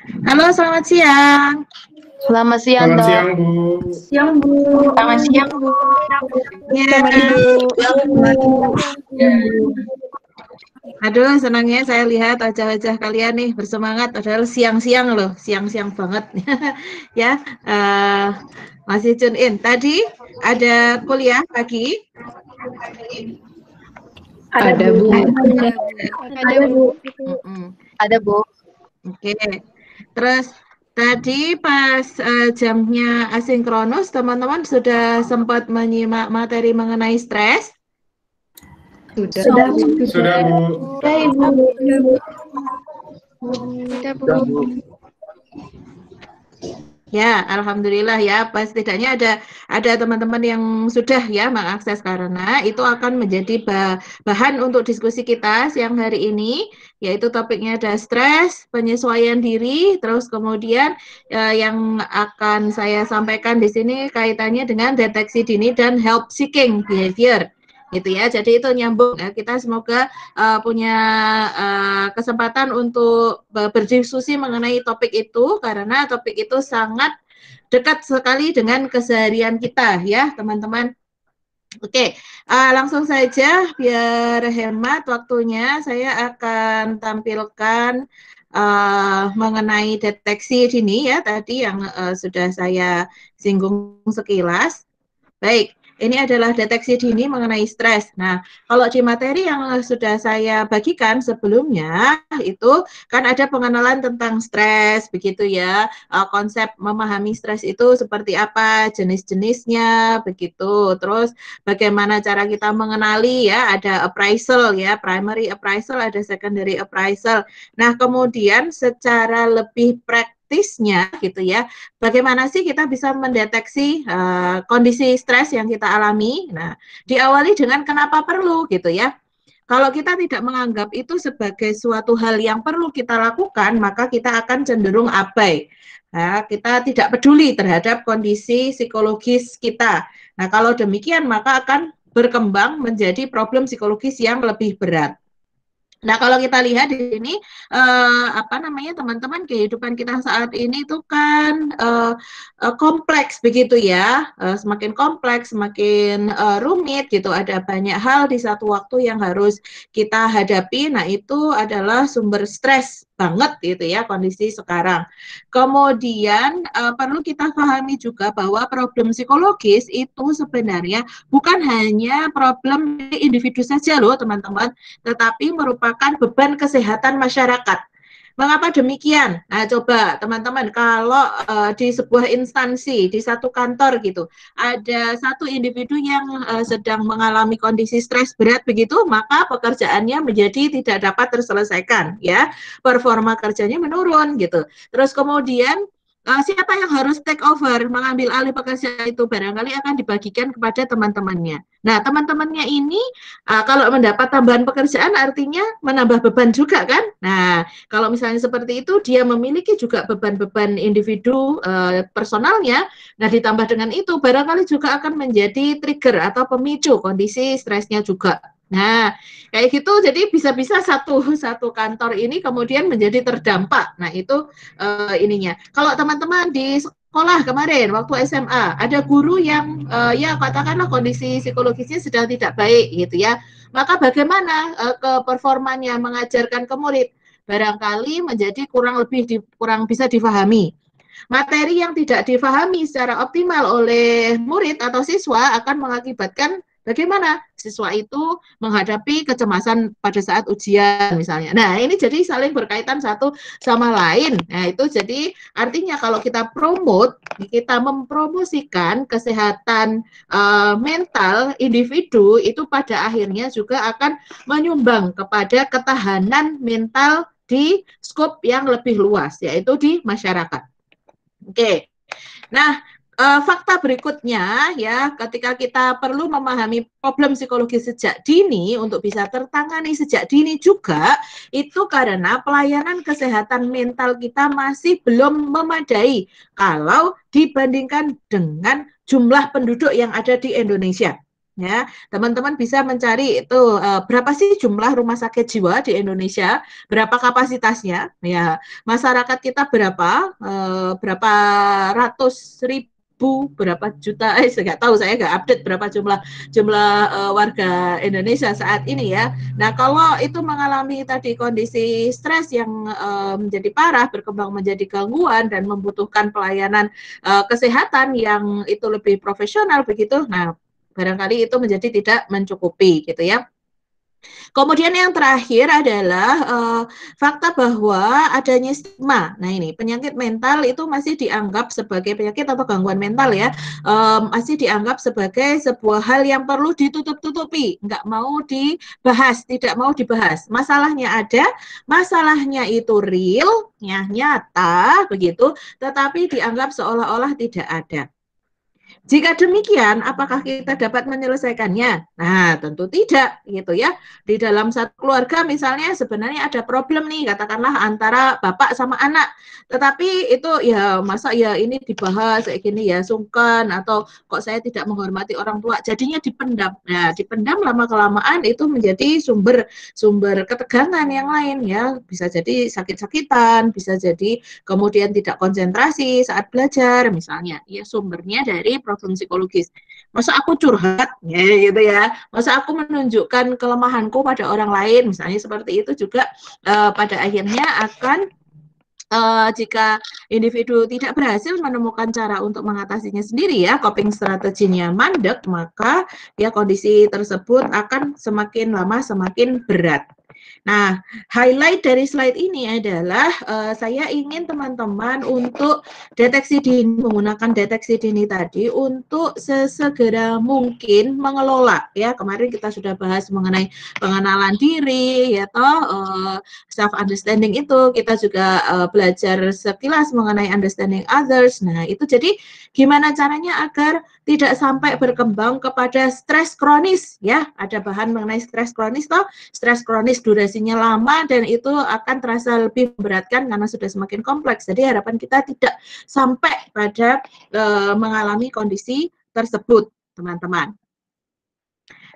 Halo, selamat siang. Selamat siang, Selamat Dok. siang, Bu. Siang, Bu. Selamat siang, Bu. Ya, Selamat Bu. aduh, senangnya saya lihat wajah-wajah kalian nih bersemangat. Padahal siang-siang loh, siang-siang banget. Ya, eh, masih tune in. Tadi ada kuliah pagi. Ada, Bu. Ada, Bu. Ada, Bu. Oke. Terus tadi pas jamnya asinkronus, teman-teman sudah sempat menyimak materi mengenai stres? Sudah, Bu. Sudah, Bu. Ya, alhamdulillah ya. Pas setidaknya ada teman-teman yang sudah ya mengakses karena itu akan menjadi bahan untuk diskusi kita siang hari ini, yaitu topiknya ada stres, penyesuaian diri, terus kemudian yang akan saya sampaikan di sini kaitannya dengan deteksi dini dan help seeking behavior. Gitu ya. Jadi itu nyambung ya. Kita semoga punya kesempatan untuk berdiskusi mengenai topik itu karena topik itu sangat dekat sekali dengan keseharian kita ya teman-teman. Oke, langsung saja biar hemat waktunya saya akan tampilkan mengenai deteksi dini ya tadi yang sudah saya singgung sekilas. Baik, ini adalah deteksi dini mengenai stres. Nah, kalau di materi yang sudah saya bagikan sebelumnya, itu kan ada pengenalan tentang stres, begitu ya. Konsep memahami stres itu seperti apa, jenis-jenisnya, begitu. Terus bagaimana cara kita mengenali ya, ada appraisal ya, primary appraisal, ada secondary appraisal. Nah, kemudian secara lebih praktisnya gitu ya, bagaimana sih kita bisa mendeteksi kondisi stres yang kita alami? Nah, diawali dengan kenapa perlu gitu ya. Kalau kita tidak menganggap itu sebagai suatu hal yang perlu kita lakukan, maka kita akan cenderung abai. Nah, kita tidak peduli terhadap kondisi psikologis kita. Nah, kalau demikian maka akan berkembang menjadi problem psikologis yang lebih berat. Nah, kalau kita lihat di sini, apa namanya teman-teman, kehidupan kita saat ini itu kan kompleks begitu ya, semakin kompleks, semakin rumit gitu. Ada banyak hal di satu waktu yang harus kita hadapi. Nah, itu adalah sumber stres banget gitu ya kondisi sekarang. Kemudian perlu kita pahami juga bahwa problem psikologis itu sebenarnya bukan hanya problem individu saja loh teman-teman, tetapi merupakan beban kesehatan masyarakat. Mengapa demikian? Nah, coba teman-teman, kalau di sebuah instansi, di satu kantor gitu, ada satu individu yang sedang mengalami kondisi stres berat begitu, maka pekerjaannya menjadi tidak dapat terselesaikan, ya, performa kerjanya menurun gitu. Terus kemudian siapa yang harus take over, mengambil alih pekerjaan itu barangkali akan dibagikan kepada teman-temannya. Nah, teman-temannya ini kalau mendapat tambahan pekerjaan artinya menambah beban juga kan? Nah, kalau misalnya seperti itu dia memiliki juga beban-beban individu personalnya, nah ditambah dengan itu barangkali juga akan menjadi trigger atau pemicu kondisi stresnya juga. Nah, kayak gitu jadi bisa-bisa satu kantor ini kemudian menjadi terdampak. Nah, itu ininya. Kalau teman-teman di sekolah kemarin waktu SMA ada guru yang ya katakanlah kondisi psikologisnya sedang tidak baik gitu ya, maka bagaimana ke performanya mengajarkan ke murid barangkali menjadi kurang bisa difahami. Materi yang tidak difahami secara optimal oleh murid atau siswa akan mengakibatkan bagaimana siswa itu menghadapi kecemasan pada saat ujian misalnya. Nah, ini jadi saling berkaitan satu sama lain. Nah, itu jadi artinya kalau kita kita mempromosikan kesehatan mental individu itu pada akhirnya juga akan menyumbang kepada ketahanan mental di skop yang lebih luas, yaitu di masyarakat. Oke. Nah, fakta berikutnya ya, ketika kita perlu memahami problem psikologi sejak dini untuk bisa tertangani sejak dini juga, itu karena pelayanan kesehatan mental kita masih belum memadai kalau dibandingkan dengan jumlah penduduk yang ada di Indonesia. Ya, teman-teman bisa mencari itu berapa sih jumlah rumah sakit jiwa di Indonesia, berapa kapasitasnya, ya, masyarakat kita berapa ratus ribu, berapa juta, saya nggak tahu, saya nggak update berapa jumlah jumlah warga Indonesia saat ini ya. Nah, kalau itu mengalami tadi kondisi stres yang menjadi parah, berkembang menjadi gangguan dan membutuhkan pelayanan kesehatan yang itu lebih profesional begitu. Nah, barangkali itu menjadi tidak mencukupi gitu ya. Kemudian yang terakhir adalah fakta bahwa adanya stigma. Nah ini penyakit mental itu masih dianggap sebagai penyakit atau gangguan mental ya, masih dianggap sebagai sebuah hal yang perlu ditutup-tutupi, nggak mau dibahas, tidak mau dibahas. Masalahnya ada, masalahnya itu real, nyata begitu, tetapi dianggap seolah-olah tidak ada. Jika demikian, apakah kita dapat menyelesaikannya? Nah, tentu tidak, gitu ya. Di dalam satu keluarga misalnya sebenarnya ada problem nih, katakanlah antara bapak sama anak. Tetapi itu ya masa ya ini dibahas kayak gini ya, sungkan atau kok saya tidak menghormati orang tua, jadinya dipendam. Nah, dipendam lama-kelamaan itu menjadi sumber ketegangan yang lain ya. Bisa jadi sakit-sakitan, bisa jadi kemudian tidak konsentrasi saat belajar misalnya. Ya sumbernya dari problem psikologis. Masa aku curhat ya gitu ya. Masa aku menunjukkan kelemahanku pada orang lain misalnya seperti itu juga pada akhirnya akan jika individu tidak berhasil menemukan cara untuk mengatasinya sendiri ya, coping strateginya mandek, maka ya kondisi tersebut akan semakin lama semakin berat. Nah, highlight dari slide ini adalah saya ingin teman-teman untuk deteksi dini, menggunakan deteksi dini tadi untuk sesegera mungkin mengelola ya. Kemarin kita sudah bahas mengenai pengenalan diri ya toh self understanding itu kita juga belajar sekilas mengenai understanding others. Nah, itu jadi gimana caranya agar tidak sampai berkembang kepada stres kronis ya. Ada bahan mengenai stres kronis toh, stres kronis durasinya lama dan itu akan terasa lebih memberatkan karena sudah semakin kompleks. Jadi harapan kita tidak sampai pada mengalami kondisi tersebut, teman-teman.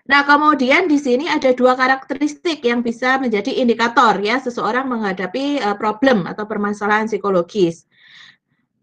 Nah, kemudian di sini ada dua karakteristik yang bisa menjadi indikator ya seseorang menghadapi problem atau permasalahan psikologis.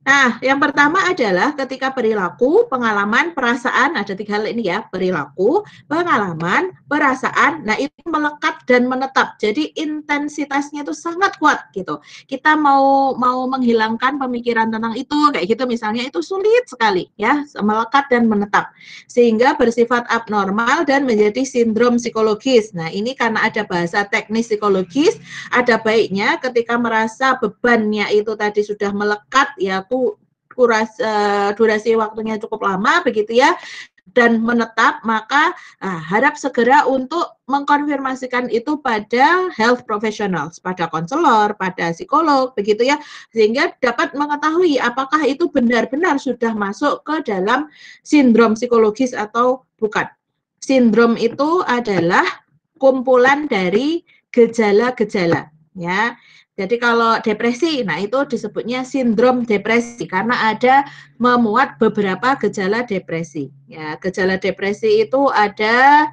Nah, yang pertama adalah ketika perilaku, pengalaman, perasaan, ada tiga hal ini ya, perilaku, pengalaman, perasaan, nah itu melekat dan menetap. Jadi intensitasnya itu sangat kuat gitu. Kita mau menghilangkan pemikiran tentang itu, kayak gitu misalnya, itu sulit sekali ya, melekat dan menetap. Sehingga bersifat abnormal dan menjadi sindrom psikologis. Nah, ini karena ada bahasa teknis psikologis, ada baiknya ketika merasa bebannya itu tadi sudah melekat, ya durasi waktunya cukup lama begitu ya dan menetap, maka harap segera untuk mengkonfirmasikan itu pada health professionals, pada konselor, pada psikolog begitu ya, sehingga dapat mengetahui apakah itu benar-benar sudah masuk ke dalam sindrom psikologis atau bukan. Sindrom itu adalah kumpulan dari gejala-gejala ya. Jadi kalau depresi, nah itu disebutnya sindrom depresi karena ada memuat beberapa gejala depresi. Ya, gejala depresi itu ada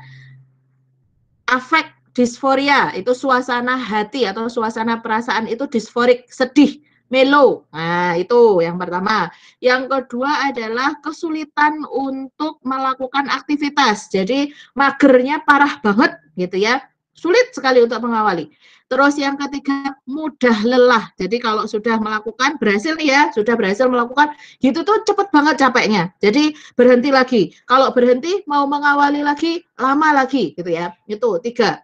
afek disforia, itu suasana hati atau suasana perasaan itu disforik, sedih, melo. Nah, itu yang pertama. Yang kedua adalah kesulitan untuk melakukan aktivitas. Jadi magernya parah banget gitu ya. Sulit sekali untuk mengawali. Terus yang ketiga, mudah lelah. Jadi kalau sudah melakukan, berhasil ya, sudah berhasil melakukan, gitu tuh cepet banget capeknya. Jadi berhenti lagi. Kalau berhenti, mau mengawali lagi, lama lagi gitu ya. Itu tiga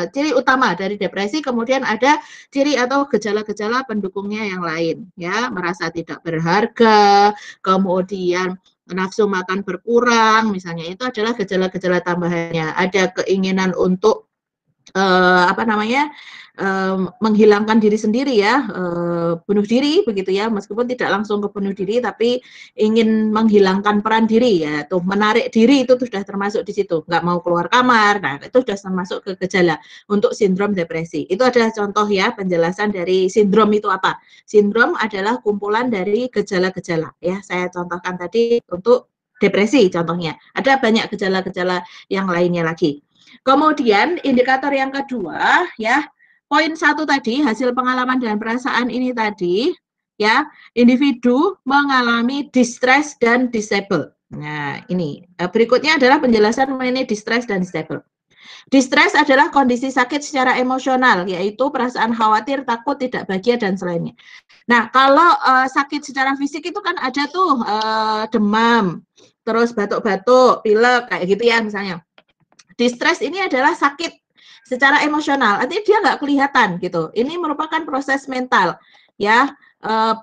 ciri utama dari depresi. Kemudian ada ciri atau gejala-gejala pendukungnya yang lain. Ya, merasa tidak berharga, kemudian nafsu makan berkurang, misalnya itu adalah gejala-gejala tambahannya. Ada keinginan untuk menghilangkan diri sendiri ya, bunuh diri begitu ya, meskipun tidak langsung ke bunuh diri tapi ingin menghilangkan peran diri ya, tuh menarik diri itu sudah termasuk di situ, nggak mau keluar kamar, nah itu sudah termasuk ke gejala untuk sindrom depresi. Itu adalah contoh ya penjelasan dari sindrom itu apa. Sindrom adalah kumpulan dari gejala-gejala ya, saya contohkan tadi untuk depresi contohnya. Ada banyak gejala-gejala yang lainnya lagi. Kemudian indikator yang kedua ya, poin 1 tadi, hasil pengalaman dan perasaan ini tadi ya, individu mengalami distress dan disable. Nah, ini berikutnya adalah penjelasan mengenai distress dan disable. Distress adalah kondisi sakit secara emosional, yaitu perasaan khawatir, takut, tidak bahagia, dan selainnya. Nah, kalau sakit secara fisik itu kan ada tuh demam, terus batuk-batuk, pilek, kayak gitu ya misalnya. Distress ini adalah sakit secara emosional, artinya dia nggak kelihatan gitu. Ini merupakan proses mental, ya.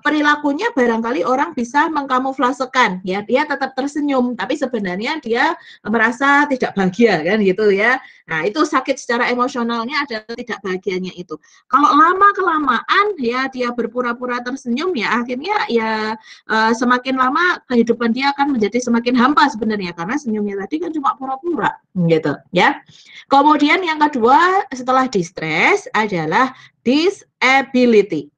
Perilakunya barangkali orang bisa mengkamuflasekan, ya, dia tetap tersenyum, tapi sebenarnya dia merasa tidak bahagia, kan gitu ya. Nah, itu sakit secara emosionalnya adalah tidak bahagianya itu. Kalau lama-kelamaan ya dia berpura-pura tersenyum, ya akhirnya ya semakin lama kehidupan dia akan menjadi semakin hampa sebenarnya, karena senyumnya tadi kan cuma pura-pura, gitu ya. Kemudian yang kedua setelah distress adalah disability.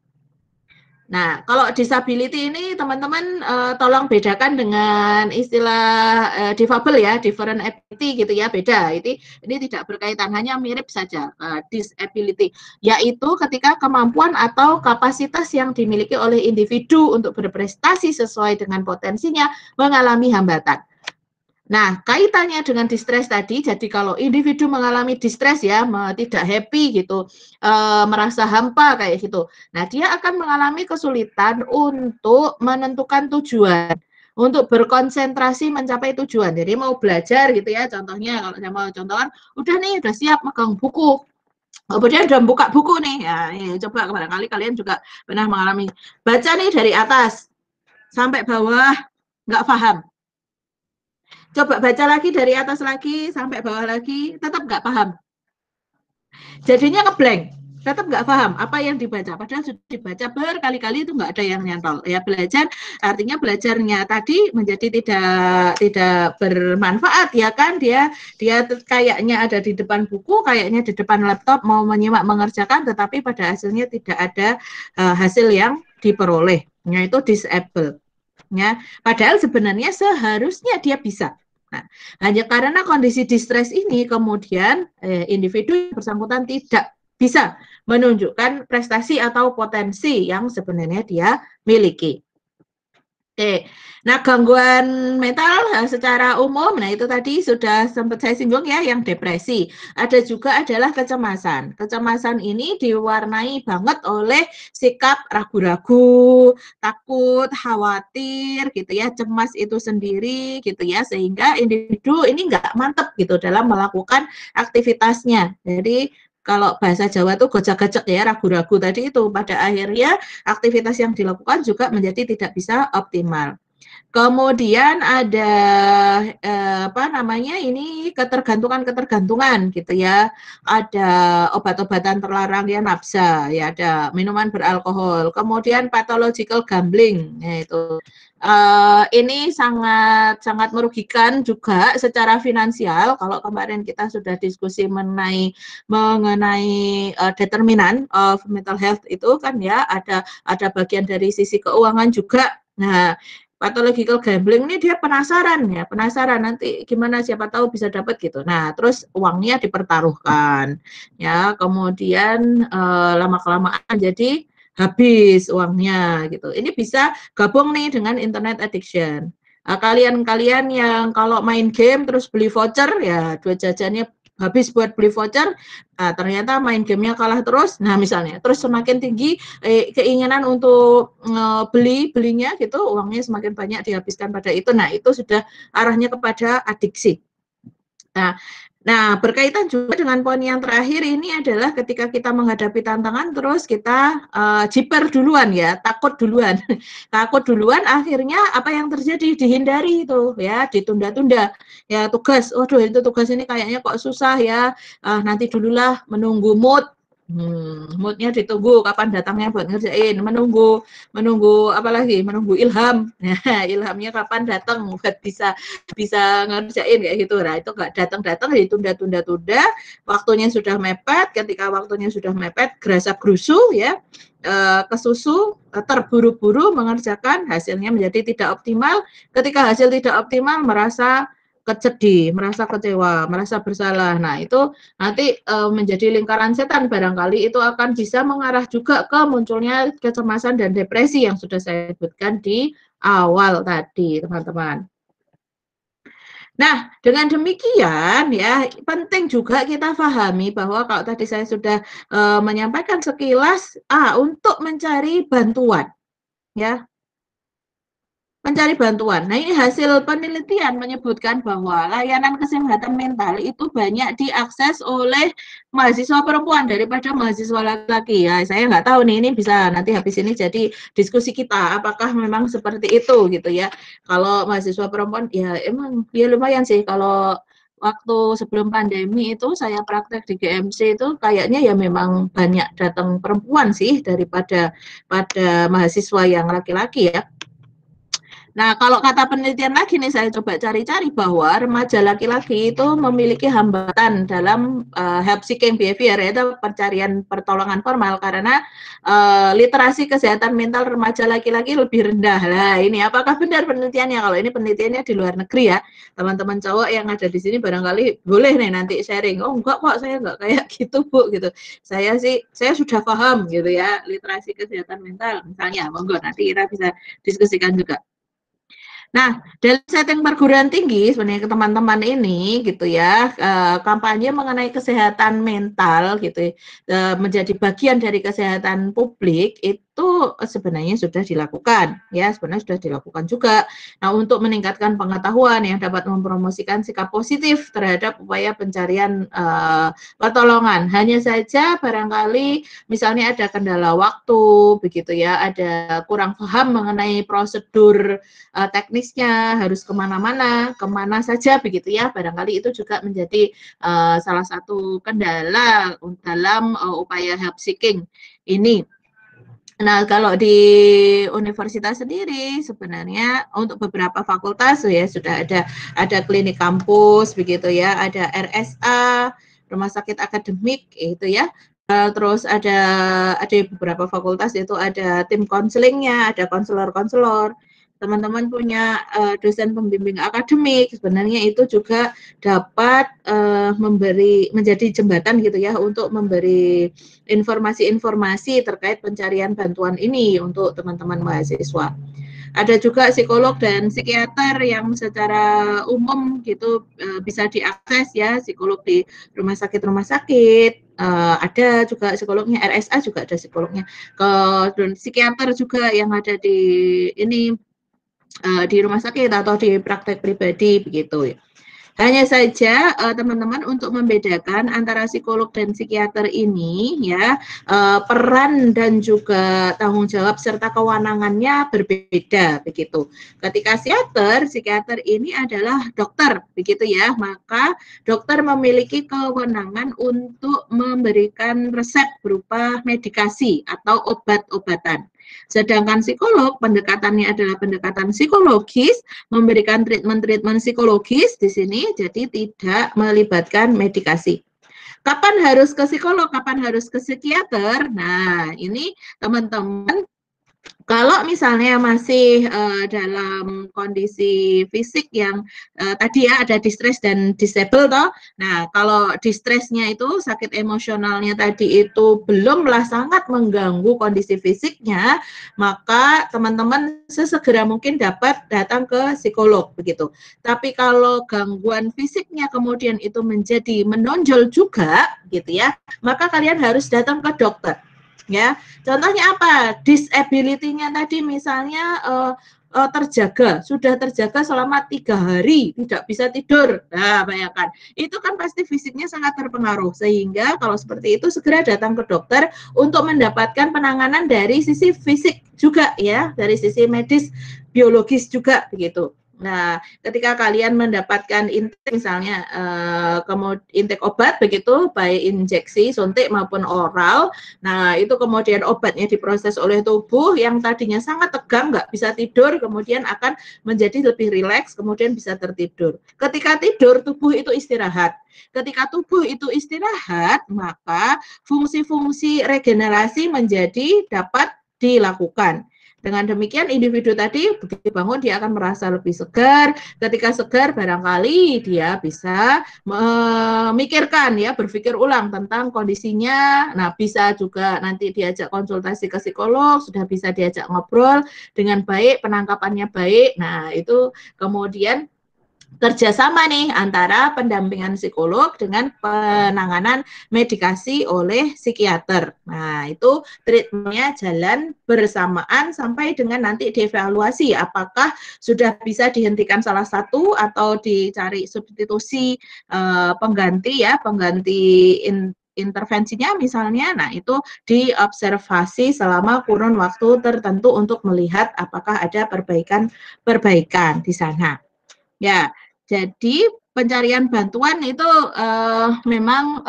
Nah, kalau disability ini teman-teman tolong bedakan dengan istilah difabel ya, different ability gitu ya, beda. Ini tidak berkaitan, hanya mirip saja. Disability yaitu ketika kemampuan atau kapasitas yang dimiliki oleh individu untuk berprestasi sesuai dengan potensinya mengalami hambatan. Nah, kaitannya dengan distress tadi, jadi kalau individu mengalami distress ya, tidak happy gitu, merasa hampa kayak gitu. Nah, dia akan mengalami kesulitan untuk menentukan tujuan, untuk berkonsentrasi mencapai tujuan. Jadi mau belajar gitu ya, contohnya kalau saya mau contohkan, udah nih, udah siap megang buku. Kemudian udah buka buku nih, ya coba barangkali kalian juga pernah mengalami, baca nih dari atas sampai bawah, nggak paham. Coba baca lagi dari atas lagi sampai bawah lagi, tetap nggak paham. Jadinya ngeblank, tetap nggak paham apa yang dibaca. Padahal sudah dibaca berkali-kali itu nggak ada yang nyantol. Ya belajar, artinya belajarnya tadi menjadi tidak bermanfaat ya kan? Dia kayaknya ada di depan buku, kayaknya di depan laptop mau menyimak mengerjakan, tetapi pada hasilnya tidak ada hasil yang diperoleh. Yaitu disable. Ya, padahal sebenarnya seharusnya dia bisa. Nah, hanya karena kondisi distress ini kemudian individu bersangkutan tidak bisa menunjukkan prestasi atau potensi yang sebenarnya dia miliki. Oke, nah gangguan mental secara umum, nah itu tadi sudah sempat saya singgung ya, yang depresi. Ada juga adalah kecemasan. Kecemasan ini diwarnai banget oleh sikap ragu-ragu, takut, khawatir, gitu ya, cemas itu sendiri, gitu ya, sehingga individu ini nggak mantep gitu dalam melakukan aktivitasnya. Jadi kalau bahasa Jawa tuh gojek-gojek ya, ragu-ragu tadi itu, pada akhirnya aktivitas yang dilakukan juga menjadi tidak bisa optimal. Kemudian ada ini ketergantungan gitu ya. Ada obat-obatan terlarang ya, nafsa, ya ada minuman beralkohol. Kemudian pathological gambling, yaitu ini sangat merugikan juga secara finansial. Kalau kemarin kita sudah diskusi mengenai determinan of mental health itu kan ya, ada bagian dari sisi keuangan juga. Nah, pathological gambling ini dia penasaran nanti gimana, siapa tahu bisa dapat gitu. Nah, terus uangnya dipertaruhkan ya, kemudian lama-kelamaan jadi habis uangnya gitu. Ini bisa gabung nih dengan internet addiction. Kalian-kalian yang kalau main game terus beli voucher ya, duit jajannya habis buat beli voucher, nah, ternyata main gamenya kalah terus, nah misalnya, terus semakin tinggi keinginan untuk belinya gitu, uangnya semakin banyak dihabiskan pada itu, nah itu sudah arahnya kepada adiksi. Nah, berkaitan juga dengan poin yang terakhir ini adalah ketika kita menghadapi tantangan terus kita jiper duluan ya, takut duluan. Takut duluan akhirnya apa yang terjadi? Dihindari itu ya, ditunda-tunda. Ya tugas, waduh itu tugas ini kayaknya kok susah ya, nanti dululah, menunggu moodnya ditunggu kapan datangnya buat ngerjain, menunggu menunggu ilham. Nah, ilhamnya kapan datang buat bisa ngerjain kayak gitu. Nah, itu nggak datang ditunda-tunda, waktunya sudah mepet. Ketika waktunya sudah mepet, gerasa gerusu ya, ke susu, terburu-buru mengerjakan, hasilnya menjadi tidak optimal. Ketika hasil tidak optimal, merasa sedih, merasa kecewa, merasa bersalah. Nah, itu nanti menjadi lingkaran setan, barangkali itu akan bisa mengarah juga ke munculnya kecemasan dan depresi yang sudah saya sebutkan di awal tadi, teman-teman. Nah, dengan demikian ya, penting juga kita pahami bahwa kalau tadi saya sudah menyampaikan sekilas, untuk mencari bantuan, ya. Mencari bantuan. Nah, ini hasil penelitian menyebutkan bahwa layanan kesehatan mental itu banyak diakses oleh mahasiswa perempuan daripada mahasiswa laki-laki. Ya, saya nggak tahu nih, ini bisa nanti habis ini jadi diskusi kita, apakah memang seperti itu gitu ya. Kalau mahasiswa perempuan, ya emang ya lumayan sih. Kalau waktu sebelum pandemi itu saya praktek di GMC itu kayaknya ya memang banyak datang perempuan sih daripada mahasiswa yang laki-laki ya. Nah, kalau kata penelitian lagi nih saya coba cari-cari bahwa remaja laki-laki itu memiliki hambatan dalam help seeking behavior, yaitu pencarian pertolongan formal karena literasi kesehatan mental remaja laki-laki lebih rendah. Lah, ini apakah benar penelitiannya? Kalau ini penelitiannya di luar negeri ya, teman-teman cowok yang ada di sini barangkali boleh nih nanti sharing. Oh enggak kok, saya enggak kayak gitu Bu, gitu. Saya sudah paham gitu ya literasi kesehatan mental misalnya. Monggo nanti kita bisa diskusikan juga. Nah, dalam setting perguruan tinggi sebenarnya ke teman-teman ini gitu ya, kampanye mengenai kesehatan mental gitu menjadi bagian dari kesehatan publik itu sebenarnya sudah dilakukan ya, sebenarnya sudah dilakukan juga. Nah, untuk meningkatkan pengetahuan yang dapat mempromosikan sikap positif terhadap upaya pencarian pertolongan. Hanya saja barangkali misalnya ada kendala waktu begitu ya, ada kurang paham mengenai prosedur teknisnya, harus kemana-mana, kemana saja begitu ya, barangkali itu juga menjadi salah satu kendala dalam upaya help seeking ini. Nah, kalau di universitas sendiri sebenarnya untuk beberapa fakultas ya sudah ada klinik kampus begitu ya, ada RSA, rumah sakit akademik itu ya. Terus ada beberapa fakultas itu ada tim konselingnya, ada konselor-konselor. Teman-teman punya dosen pembimbing akademik, sebenarnya itu juga dapat menjadi jembatan gitu ya untuk memberi informasi-informasi terkait pencarian bantuan ini untuk teman-teman mahasiswa. Ada juga psikolog dan psikiater yang secara umum gitu bisa diakses ya, psikolog di rumah sakit, ada juga psikolognya, RSA juga ada psikolognya. Dan psikiater juga yang ada di rumah sakit atau di praktek pribadi begitu. Hanya saja teman-teman untuk membedakan antara psikolog dan psikiater ini ya peran dan juga tanggung jawab serta kewenangannya berbeda begitu. Ketika psikiater ini adalah dokter begitu ya, maka dokter memiliki kewenangan untuk memberikan resep berupa medikasi atau obat-obatan. Sedangkan psikolog pendekatannya adalah pendekatan psikologis, memberikan treatment psikologis di sini, jadi tidak melibatkan medikasi. Kapan harus ke psikolog, kapan harus ke psikiater? Nah, ini teman-teman kalau misalnya masih dalam kondisi fisik yang tadi ya ada distress dan disable toh. Nah, kalau distressnya itu sakit emosionalnya tadi itu belumlah sangat mengganggu kondisi fisiknya, maka teman-teman sesegera mungkin dapat datang ke psikolog begitu. Tapi kalau gangguan fisiknya kemudian itu menjadi menonjol juga gitu ya, maka kalian harus datang ke dokter. Ya, contohnya apa? Disability-nya tadi misalnya sudah terjaga selama 3 hari, tidak bisa tidur. Nah, bayangkan, itu kan pasti fisiknya sangat terpengaruh. Sehingga kalau seperti itu segera datang ke dokter untuk mendapatkan penanganan dari sisi fisik juga ya, dari sisi medis, biologis juga begitu. Nah, ketika kalian mendapatkan intake misalnya intake obat begitu, baik injeksi, suntik maupun oral, nah itu kemudian obatnya diproses oleh tubuh yang tadinya sangat tegang, nggak bisa tidur, kemudian akan menjadi lebih rileks, kemudian bisa tertidur. Ketika tidur, tubuh itu istirahat. Ketika tubuh itu istirahat, maka fungsi-fungsi regenerasi menjadi dapat dilakukan. Dengan demikian individu tadi begitu bangun dia akan merasa lebih segar. Ketika segar barangkali dia bisa memikirkan ya, berpikir ulang tentang kondisinya. Nah, bisa juga nanti diajak konsultasi ke psikolog, sudah bisa diajak ngobrol dengan baik, penangkapannya baik. Nah, itu kemudian kerjasama nih antara pendampingan psikolog dengan penanganan medikasi oleh psikiater. Nah, itu treatmentnya jalan bersamaan sampai dengan nanti dievaluasi apakah sudah bisa dihentikan salah satu atau dicari substitusi pengganti ya, pengganti intervensinya misalnya. Nah, itu diobservasi selama kurun waktu tertentu untuk melihat apakah ada perbaikan di sana. Ya, jadi pencarian bantuan itu memang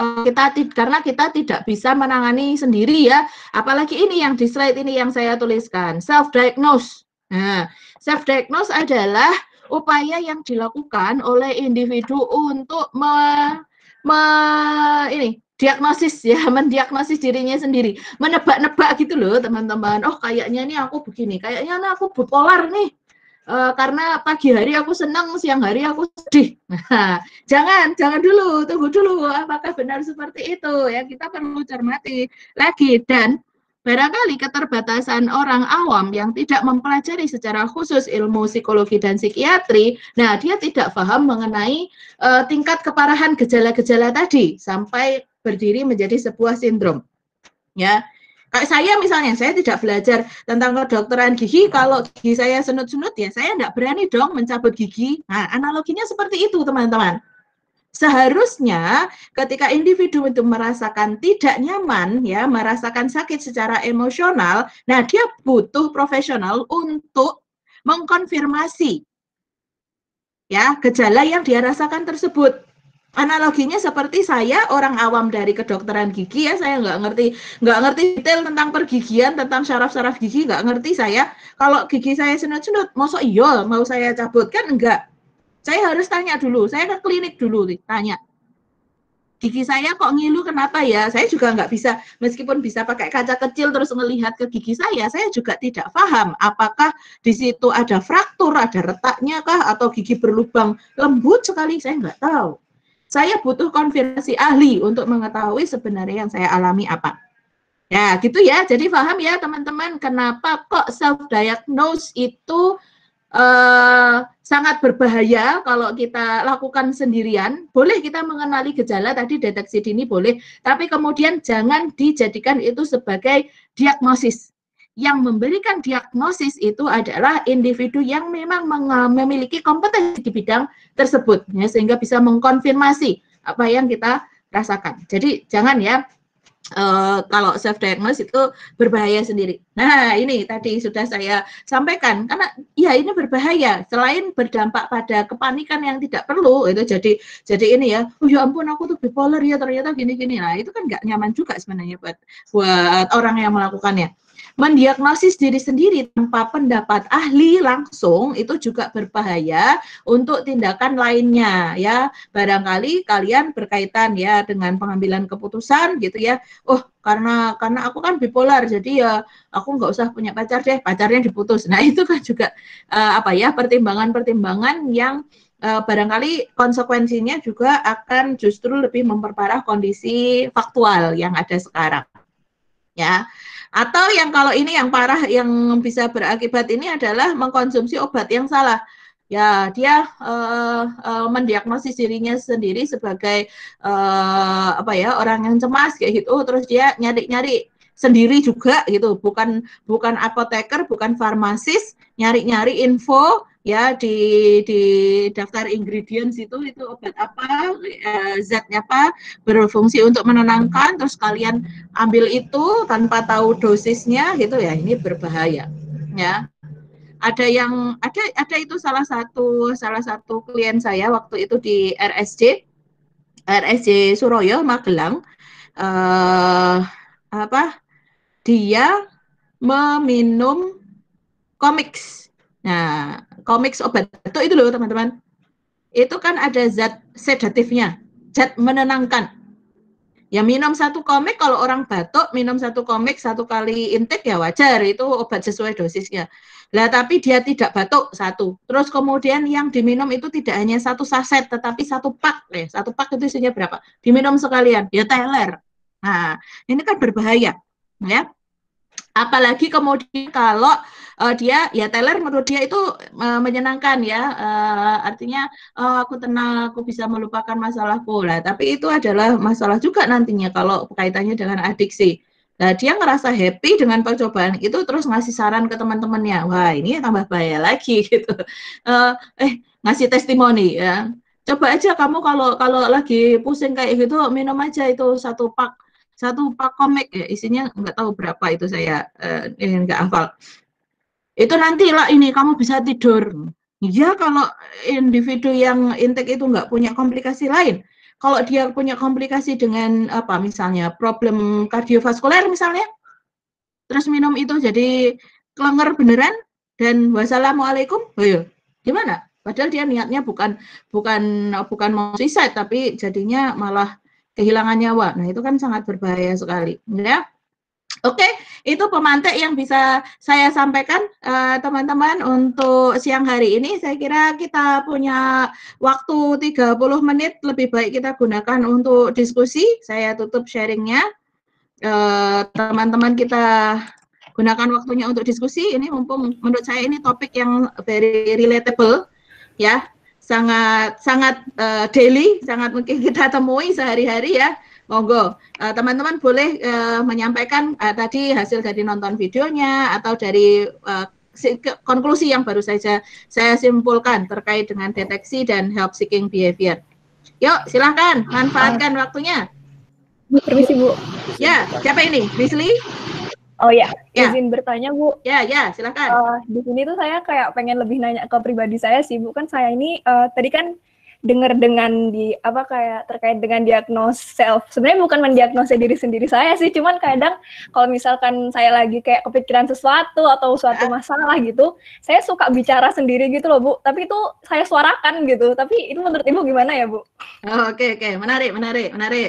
karena kita tidak bisa menangani sendiri ya, apalagi ini yang di slide ini yang saya tuliskan, self-diagnose. Nah, self-diagnose adalah upaya yang dilakukan oleh individu untuk diagnosis ya, mendiagnosis dirinya sendiri, menebak-nebak gitu loh teman-teman. Oh kayaknya nih aku begini, kayaknya nih aku bipolar nih. Karena pagi hari aku senang, siang hari aku sedih. Nah, jangan dulu, tunggu dulu, apakah benar seperti itu? Ya kita perlu cermati lagi. Dan barangkali keterbatasan orang awam yang tidak mempelajari secara khusus ilmu psikologi dan psikiatri, nah dia tidak paham mengenai tingkat keparahan gejala-gejala tadi sampai berdiri menjadi sebuah sindrom. Ya, kayak saya misalnya, saya tidak belajar tentang kedokteran gigi, kalau gigi saya senut-senut ya saya tidak berani dong mencabut gigi. Nah, analoginya seperti itu teman-teman. Seharusnya ketika individu itu merasakan tidak nyaman, ya merasakan sakit secara emosional, nah dia butuh profesional untuk mengkonfirmasi ya gejala yang dia rasakan tersebut. Analoginya seperti saya orang awam dari kedokteran gigi ya, saya nggak ngerti detail tentang pergigian, tentang syaraf-syaraf gigi nggak ngerti saya. Kalau gigi saya senut-senut, masa iya mau saya cabut kan enggak. Saya harus tanya dulu, saya ke klinik dulu tanya. Gigi saya kok ngilu kenapa ya? Saya juga nggak bisa, meskipun bisa pakai kaca kecil terus melihat ke gigi saya juga tidak paham apakah di situ ada fraktur, ada retaknya kah, atau gigi berlubang lembut sekali, saya nggak tahu. Saya butuh konfirmasi ahli untuk mengetahui sebenarnya yang saya alami apa. Ya, gitu ya. Jadi paham ya teman-teman kenapa kok self-diagnose itu sangat berbahaya kalau kita lakukan sendirian. Boleh kita mengenali gejala tadi, deteksi dini boleh, tapi kemudian jangan dijadikan itu sebagai diagnosis. Yang memberikan diagnosis itu adalah individu yang memang memiliki kompetensi di bidang tersebut, ya, sehingga bisa mengkonfirmasi apa yang kita rasakan. Jadi jangan ya kalau self diagnose itu berbahaya sendiri. Nah, ini tadi sudah saya sampaikan karena ya ini berbahaya. Selain berdampak pada kepanikan yang tidak perlu, itu jadi ini ya. Oh ya ampun aku tuh bipolar ya ternyata gini-gini. Nah, itu kan nggak nyaman juga sebenarnya buat orang yang melakukannya. Mendiagnosis diri sendiri tanpa pendapat ahli langsung itu juga berbahaya untuk tindakan lainnya ya. Barangkali kalian berkaitan ya dengan pengambilan keputusan gitu ya. Oh, karena aku kan bipolar jadi ya aku nggak usah punya pacar deh, pacarnya diputus. Nah, itu kan juga pertimbangan-pertimbangan yang barangkali konsekuensinya juga akan justru lebih memperparah kondisi faktual yang ada sekarang. Ya. Atau yang kalau ini yang parah yang bisa berakibat ini adalah mengkonsumsi obat yang salah. Ya, dia mendiagnosis dirinya sendiri sebagai orang yang cemas kayak gitu, terus dia nyari-nyari sendiri juga gitu, bukan apoteker, bukan farmasis, nyari-nyari info ya di daftar ingredients itu obat apa, zatnya apa, berfungsi untuk menenangkan, terus kalian ambil itu tanpa tahu dosisnya gitu ya, ini berbahaya ya. ada itu salah satu klien saya waktu itu di RSJ Suroyo Magelang, dia meminum komiks. Nah, komiks obat batuk itu loh teman-teman. Itu kan ada zat sedatifnya, zat menenangkan. Ya minum satu komik, kalau orang batuk minum satu komik 1 kali intake ya wajar, itu obat sesuai dosisnya. Lah tapi dia tidak batuk 1. Terus kemudian yang diminum itu tidak hanya 1 saset tetapi 1 pak. 1 pak itu isinya berapa? Diminum sekalian, ya teler. Nah, ini kan berbahaya, ya. Apalagi kemudian kalau dia ya teler menurut dia itu menyenangkan ya, artinya aku tenang, aku bisa melupakan masalahku lah. Tapi itu adalah masalah juga nantinya kalau kaitannya dengan adiksi. Nah, dia ngerasa happy dengan percobaan itu terus ngasih saran ke teman-temannya. Wah, ini tambah bahaya lagi gitu. Ngasih testimoni ya. Coba aja kamu kalau lagi pusing kayak gitu minum aja itu 1 pak komik ya, isinya nggak tahu berapa itu saya nggak hafal. Itu nanti lah ini kamu bisa tidur. Ya kalau individu yang intake itu nggak punya komplikasi lain. Kalau dia punya komplikasi dengan apa misalnya problem kardiovaskuler misalnya, terus minum itu jadi kelenger beneran dan wassalamualaikum, gimana? Padahal dia niatnya bukan mau suicide tapi jadinya malah kehilangan nyawa. Nah, itu kan sangat berbahaya sekali, ya. Oke, itu pemantik yang bisa saya sampaikan teman-teman untuk siang hari ini. Saya kira kita punya waktu 30 menit, lebih baik kita gunakan untuk diskusi. Saya tutup sharingnya. Teman-teman kita gunakan waktunya untuk diskusi. Ini mumpung menurut saya ini topik yang very relatable, ya, sangat daily, sangat mungkin kita temui sehari-hari ya. Monggo teman-teman boleh menyampaikan tadi hasil dari nonton videonya atau dari konklusi yang baru saja saya simpulkan terkait dengan deteksi dan help seeking behavior. Yuk, silakan manfaatkan waktunya. Permisi, Bu. Ya, siapa ini? Rizli? Oh ya, izin bertanya, Bu. Ya, silakan. Di sini tuh saya kayak pengen lebih nanya ke pribadi saya sih, Bu. Kan saya ini tadi kan dengar dengan kayak terkait dengan diagnos self. Sebenarnya bukan mendiagnosa diri sendiri saya sih, cuman kadang kalau misalkan saya lagi kayak kepikiran sesuatu atau suatu masalah gitu, saya suka bicara sendiri gitu loh, Bu. Tapi itu saya suarakan gitu. Tapi itu menurut Ibu gimana ya, Bu? Oke. Menarik.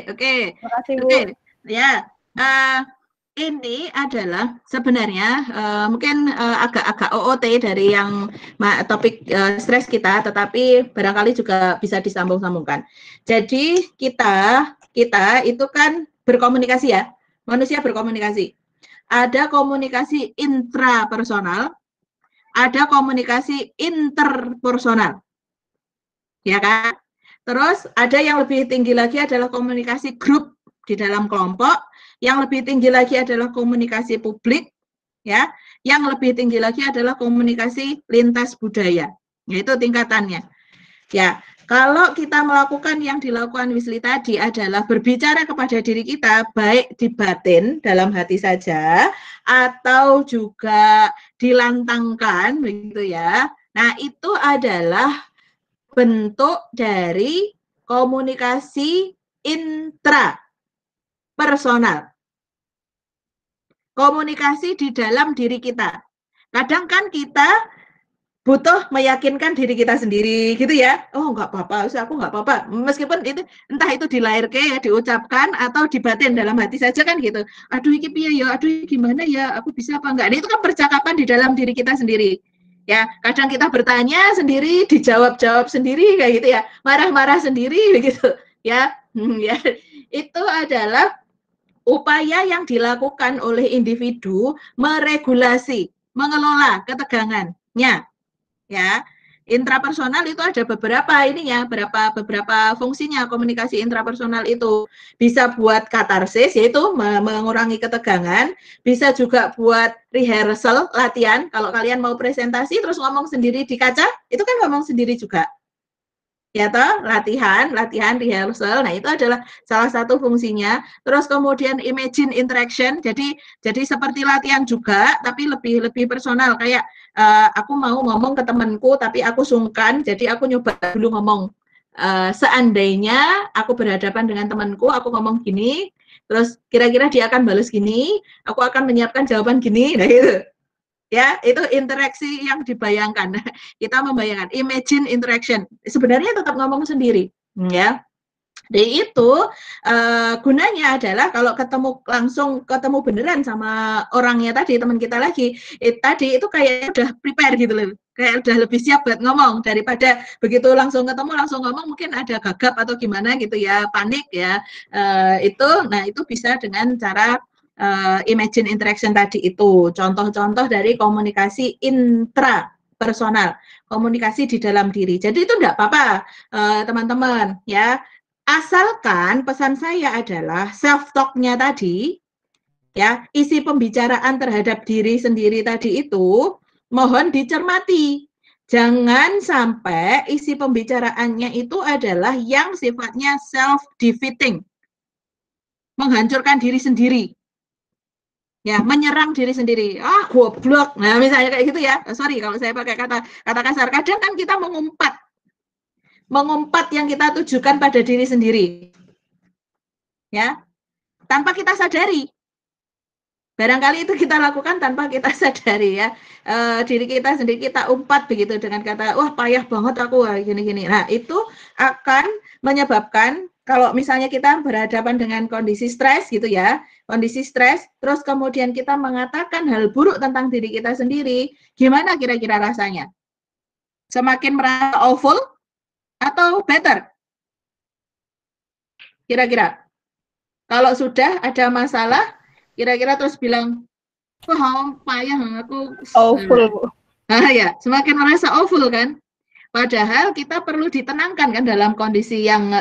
Oke. Terima kasih, Bu. Oke. Ya. Ini adalah sebenarnya mungkin agak OOT dari yang topik stres kita, tetapi barangkali juga bisa disambung-sambungkan. Jadi kita itu kan berkomunikasi ya, manusia berkomunikasi. Ada komunikasi intrapersonal, ada komunikasi interpersonal, ya kan? Terus ada yang lebih tinggi lagi adalah komunikasi grup di dalam kelompok. Yang lebih tinggi lagi adalah komunikasi publik, ya. Yang lebih tinggi lagi adalah komunikasi lintas budaya, yaitu tingkatannya. Ya, kalau kita melakukan yang dilakukan Wisli tadi adalah berbicara kepada diri kita, baik di batin dalam hati saja, atau juga dilantangkan, begitu ya. Nah, itu adalah bentuk dari komunikasi intrapersonal. Komunikasi di dalam diri kita. Kadang kan kita butuh meyakinkan diri kita sendiri gitu ya. Oh, enggak apa-apa, aku enggak apa-apa. Meskipun itu entah itu dilahirke ya, diucapkan atau dibatin dalam hati saja kan gitu. Aduh iki piye ya, aduh gimana ya, aku bisa apa enggak. Nah, itu kan percakapan di dalam diri kita sendiri. Ya, kadang kita bertanya sendiri, dijawab-jawab sendiri kayak gitu ya. Marah-marah sendiri begitu ya. Ya. Itu adalah upaya yang dilakukan oleh individu meregulasi, mengelola ketegangannya, ya. Intrapersonal itu ada beberapa beberapa fungsinya. Komunikasi intrapersonal itu bisa buat katarsis, yaitu mengurangi ketegangan, bisa juga buat rehearsal, latihan. Kalau kalian mau presentasi terus ngomong sendiri di kaca, itu kan ngomong sendiri juga. Ya toh, latihan, rehearsal. Nah, itu adalah salah satu fungsinya. Terus kemudian imagine interaction. Jadi seperti latihan juga, tapi lebih personal. Kayak aku mau ngomong ke temanku, tapi aku sungkan. Jadi aku nyoba dulu ngomong. Seandainya aku berhadapan dengan temanku, aku ngomong gini, terus kira-kira dia akan balas gini, aku akan menyiapkan jawaban gini. Nah, itu. Ya, itu interaksi yang dibayangkan. Kita membayangkan imagine interaction. Sebenarnya tetap ngomong sendiri, ya. Jadi itu gunanya adalah kalau langsung ketemu beneran sama orangnya tadi, teman kita lagi, tadi itu kayak udah prepare gitu loh. Kayak udah lebih siap buat ngomong daripada begitu langsung ketemu langsung ngomong, mungkin ada gagap atau gimana gitu ya, panik ya. Itu bisa dengan cara imagine interaction tadi itu. Contoh-contoh dari komunikasi intrapersonal, komunikasi di dalam diri. Jadi itu enggak apa-apa, teman-teman, ya. Asalkan pesan saya adalah self talk-nya tadi, ya, isi pembicaraan terhadap diri sendiri tadi itu mohon dicermati. Jangan sampai isi pembicaraannya itu adalah yang sifatnya self-defeating, menghancurkan diri sendiri. Ya, menyerang diri sendiri. Ah, goblok. Nah, misalnya kayak gitu ya. Sorry kalau saya pakai kata kasar. Kadang kan kita mengumpat yang kita tujukan pada diri sendiri. Ya, tanpa kita sadari. Barangkali itu kita lakukan tanpa kita sadari ya. Diri kita sendiri kita umpat begitu dengan kata, wah payah banget aku gini-gini. Nah, itu akan menyebabkan kalau misalnya kita berhadapan dengan kondisi stres gitu ya, kondisi stres, terus kemudian kita mengatakan hal buruk tentang diri kita sendiri, gimana kira-kira rasanya? Semakin merasa awful atau better? Kira-kira? Kalau sudah ada masalah, kira-kira terus bilang, wah payah aku. Awful, Bu. Ya, semakin merasa awful kan? Padahal kita perlu ditenangkan kan dalam kondisi yang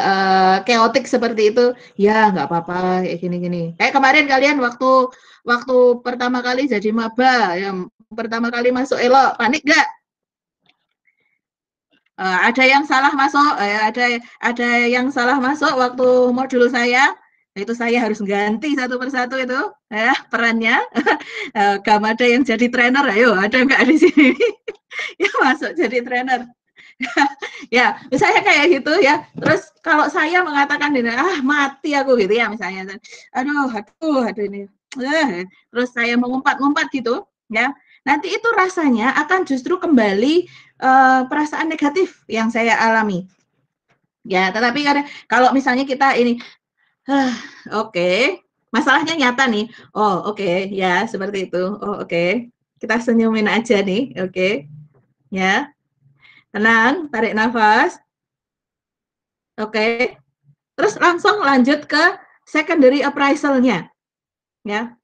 chaotic seperti itu. Ya, nggak apa-apa kayak gini-gini. Kayak kemarin kalian waktu pertama kali jadi maba, yang pertama kali masuk elok, panik nggak? Ada yang salah masuk, ada yang salah masuk waktu modul saya. Itu saya harus ganti satu persatu itu ya perannya. Gak ada yang jadi trainer, ayo ada nggak di sini? Ya masuk jadi trainer. Ya, misalnya kayak gitu ya. Terus kalau saya mengatakan ini, mati aku gitu ya misalnya. Aduh ini. Terus saya mengumpat-ngumpat gitu, ya. Nanti itu rasanya akan justru kembali perasaan negatif yang saya alami. Ya, tetapi kalau misalnya kita ini, oke, masalahnya nyata nih. Oh, oke, ya seperti itu. Oh, oke. Kita senyumin aja nih, oke. Ya. Tenang, tarik nafas. Oke. Terus langsung lanjut ke secondary appraisal-nya. Ya.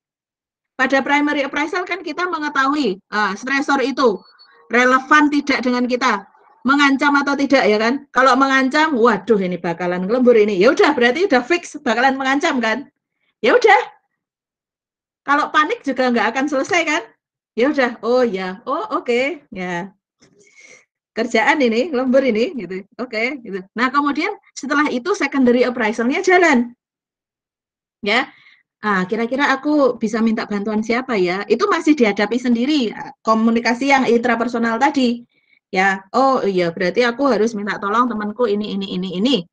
Pada primary appraisal kan kita mengetahui stresor itu relevan tidak dengan kita, mengancam atau tidak ya kan? Kalau mengancam, waduh ini bakalan ngelembur ini. Ya udah berarti udah fix bakalan mengancam kan? Ya udah. Kalau panik juga nggak akan selesai kan? Ya udah. Oh ya. Oh oke. Ya. Kerjaan ini, lembur ini, gitu. Oke, gitu. Nah, kemudian setelah itu secondary appraisal-nya jalan. Ya. Kira-kira aku bisa minta bantuan siapa ya? Itu masih dihadapi sendiri, komunikasi yang intrapersonal tadi. Ya, oh iya berarti aku harus minta tolong temanku ini.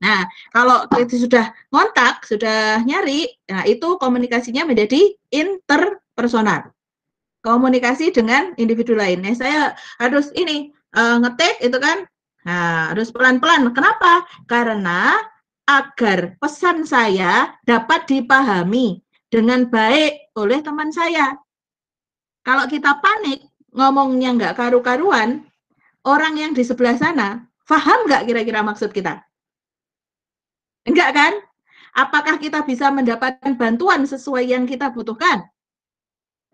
Nah, kalau itu sudah ngontak, sudah nyari, nah itu komunikasinya menjadi interpersonal. Komunikasi dengan individu lain. Nah, saya harus ini ngetik itu kan, nah harus pelan-pelan. Kenapa? Karena agar pesan saya dapat dipahami dengan baik oleh teman saya. Kalau kita panik, ngomongnya nggak karu-karuan, orang yang di sebelah sana, paham nggak kira-kira maksud kita? Enggak kan? Apakah kita bisa mendapatkan bantuan sesuai yang kita butuhkan?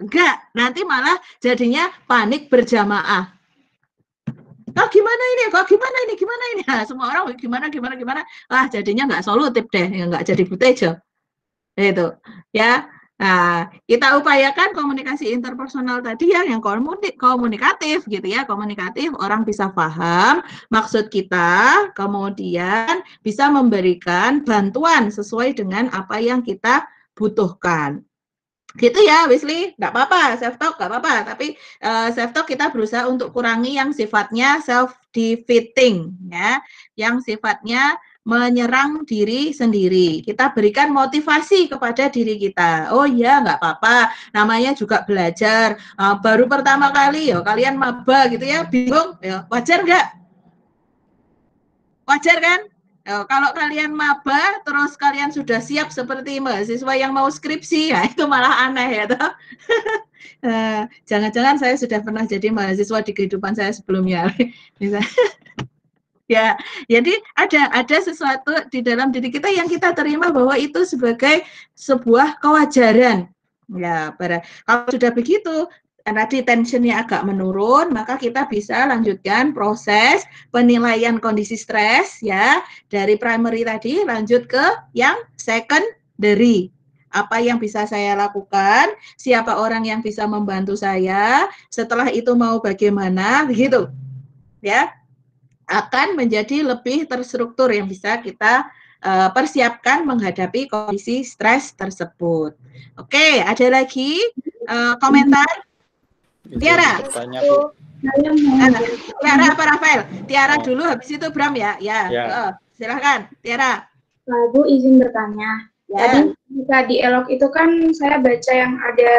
Enggak, nanti malah jadinya panik berjamaah. Gimana ini? Nah, semua orang gimana? Jadinya nggak solutif deh, nggak jadi butejo. Itu, ya. Nah, kita upayakan komunikasi interpersonal tadi ya, yang komunikatif gitu ya, komunikatif, orang bisa paham maksud kita, kemudian bisa memberikan bantuan sesuai dengan apa yang kita butuhkan. Gitu ya, Wesley, nggak apa-apa, self talk nggak apa-apa, tapi self talk kita berusaha untuk kurangi yang sifatnya self defeating ya, yang sifatnya menyerang diri sendiri. Kita berikan motivasi kepada diri kita. Oh iya, nggak apa-apa, namanya juga belajar. Baru pertama kali ya, kalian maba gitu ya, bingung, ya, wajar nggak? Wajar kan? Kalau kalian maba, terus kalian sudah siap seperti mahasiswa yang mau skripsi, ya itu malah aneh ya toh. Jangan-jangan saya sudah pernah jadi mahasiswa di kehidupan saya sebelumnya. Ya, jadi ada sesuatu di dalam diri kita yang kita terima bahwa itu sebagai sebuah kewajaran. Ya, kalau sudah begitu, tadi tensionnya agak menurun, maka kita bisa lanjutkan proses penilaian kondisi stres ya, dari primary tadi lanjut ke yang secondary. Apa yang bisa saya lakukan, siapa orang yang bisa membantu saya, setelah itu mau bagaimana, begitu. Ya, akan menjadi lebih terstruktur yang bisa kita persiapkan menghadapi kondisi stres tersebut. Oke, ada lagi komentar? Tiara. Tiara apa Rafael? Tiara dulu, habis itu Bram ya. Ya. Silahkan, Tiara. Bu, izin bertanya. Tadi jika di ELOK itu kan saya baca yang ada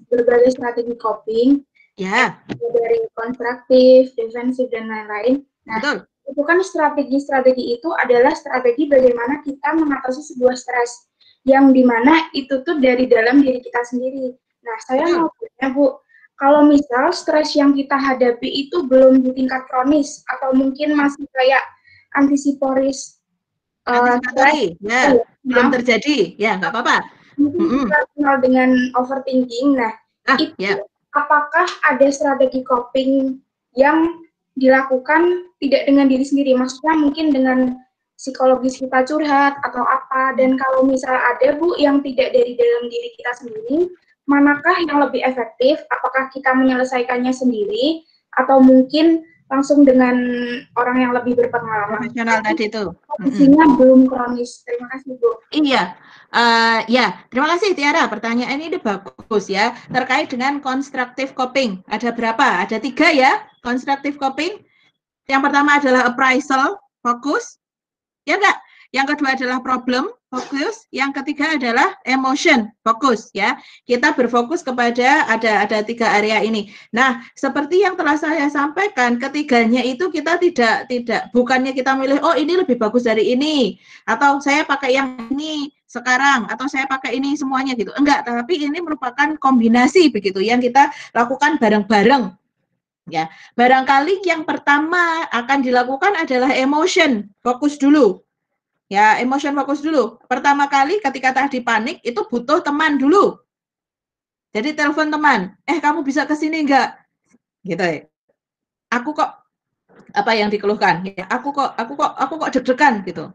berbagai strategi coping. Ya. Dari konstruktif, defensif, dan lain-lain. Nah, betul. Itu kan strategi-strategi itu adalah strategi bagaimana kita mengatasi sebuah stres yang dimana itu tuh dari dalam diri kita sendiri. Nah, saya mau tanya Bu, kalau misal stres yang kita hadapi itu belum di tingkat kronis atau mungkin masih kayak antisipatoris, ya, belum terjadi, ya nggak apa-apa. Mungkin kita kenal dengan overthinking. Nah, itu apakah ada strategi coping yang dilakukan tidak dengan diri sendiri? Maksudnya mungkin dengan psikologis kita curhat atau apa, dan kalau misal ada Bu yang tidak dari dalam diri kita sendiri, manakah yang lebih efektif? Apakah kita menyelesaikannya sendiri atau mungkin langsung dengan orang yang lebih berpengalaman? Profesional tadi itu. Kondisinya belum kronis. Terima kasih Bu. Iya. Ya, terima kasih Tiara. Pertanyaan ini bagus ya. Terkait dengan constructive coping. Ada berapa? Ada 3 ya, constructive coping. Yang pertama adalah appraisal, fokus. Ya enggak? Yang kedua adalah problem, fokus. Yang ketiga adalah emotion, fokus ya. Kita berfokus kepada ada 3 area ini. Nah, seperti yang telah saya sampaikan, ketiganya itu kita tidak bukannya kita milih oh ini lebih bagus dari ini atau saya pakai yang ini sekarang atau saya pakai ini semuanya gitu. Enggak, tapi ini merupakan kombinasi begitu yang kita lakukan bareng-bareng. Ya, barangkali yang pertama akan dilakukan adalah emotion, fokus dulu. Ya, emotion fokus dulu. Pertama kali ketika tadi panik itu butuh teman dulu. Jadi telepon teman, kamu bisa ke sini enggak? Gitu ya. Aku kok apa yang dikeluhkan? Ya, aku kok deg-degan gitu.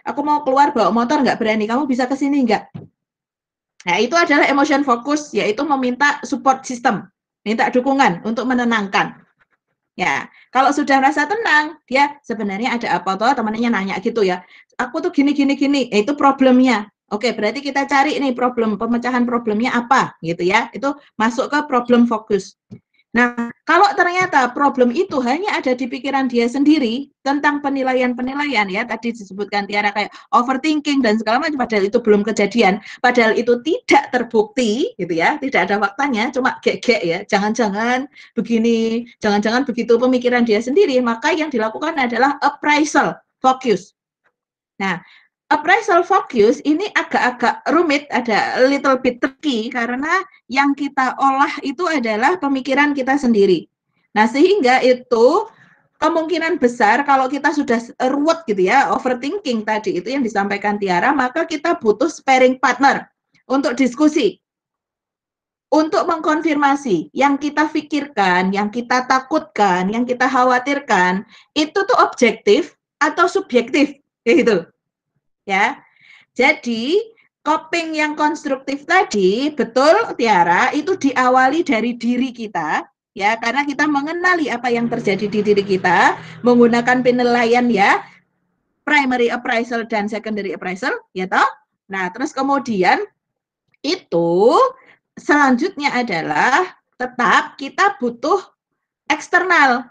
Aku mau keluar bawa motor enggak berani. Kamu bisa ke sini enggak? Nah, itu adalah emotion fokus, yaitu meminta support system, minta dukungan untuk menenangkan. Ya, kalau sudah merasa tenang, dia sebenarnya ada apa toh temannya nanya gitu ya. Aku tuh gini, itu problemnya. Oke, berarti kita cari nih pemecahan problemnya apa gitu ya. Itu masuk ke problem fokus. Nah, kalau ternyata problem itu hanya ada di pikiran dia sendiri tentang penilaian ya, tadi disebutkan Tiara kayak overthinking dan segala macam, padahal itu belum kejadian, padahal itu tidak terbukti gitu ya, tidak ada faktanya, cuma gek-gek ya, jangan-jangan begini, jangan-jangan begitu pemikiran dia sendiri, maka yang dilakukan adalah appraisal focus. Nah, appraisal focus ini agak-agak rumit, ada little bit tricky karena yang kita olah itu adalah pemikiran kita sendiri. Nah, sehingga itu kemungkinan besar kalau kita sudah ruwet gitu ya, overthinking tadi itu yang disampaikan Tiara, maka kita butuh sparring partner untuk diskusi. Untuk mengkonfirmasi yang kita pikirkan, yang kita takutkan, yang kita khawatirkan, itu tuh objektif atau subjektif, gitu. Ya, jadi coping yang konstruktif tadi, betul Tiara, itu diawali dari diri kita, ya, karena kita mengenali apa yang terjadi di diri kita, menggunakan penilaian ya, primary appraisal dan secondary appraisal, ya toh. Nah, terus kemudian itu selanjutnya adalah tetap kita butuh eksternal.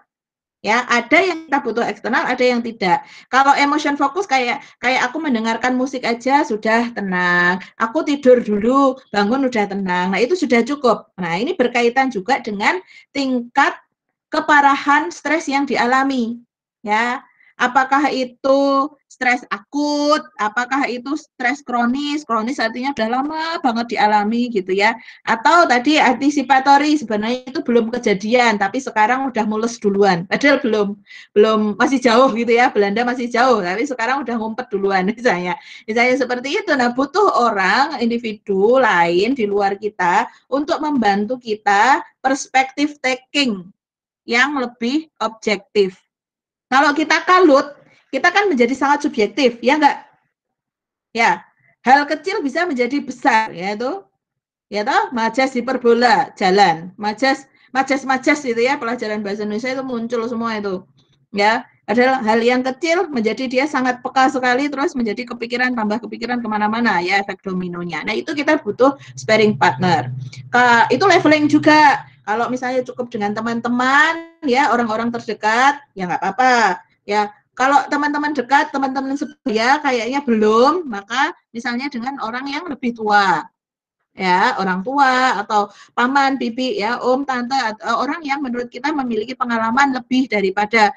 Ya, ada yang kita butuh eksternal, ada yang tidak. Kalau emotion fokus kayak aku mendengarkan musik aja sudah tenang. Aku tidur dulu, bangun udah tenang. Nah, itu sudah cukup. Nah, ini berkaitan juga dengan tingkat keparahan stres yang dialami. Ya, apakah itu stres akut, apakah itu stres kronis? Kronis artinya udah lama banget dialami gitu ya. Atau tadi antisipatory, sebenarnya itu belum kejadian, tapi sekarang udah mules duluan. Padahal belum masih jauh gitu ya, Belanda masih jauh, tapi sekarang udah ngumpet duluan misalnya. Misalnya seperti itu. Nah, butuh orang, individu lain di luar kita untuk membantu kita perspektif taking yang lebih objektif. Kalau kita kalut, kita kan menjadi sangat subjektif, ya enggak? Ya, hal kecil bisa menjadi besar, yaitu ya toh, majas hiperbola jalan, majas itu ya, pelajaran bahasa Indonesia itu muncul semua itu, ya, adalah hal yang kecil menjadi dia sangat peka sekali, terus menjadi kepikiran, tambah kepikiran kemana-mana, ya, efek dominonya. Nah, itu kita butuh sparring partner. Itu leveling juga. Kalau misalnya cukup dengan teman-teman, ya, orang-orang terdekat, ya nggak apa-apa, ya. Kalau teman-teman dekat, teman-teman sebaya kayaknya belum, maka misalnya dengan orang yang lebih tua, ya, orang tua atau paman, bibi, ya, om, tante, orang yang menurut kita memiliki pengalaman lebih daripada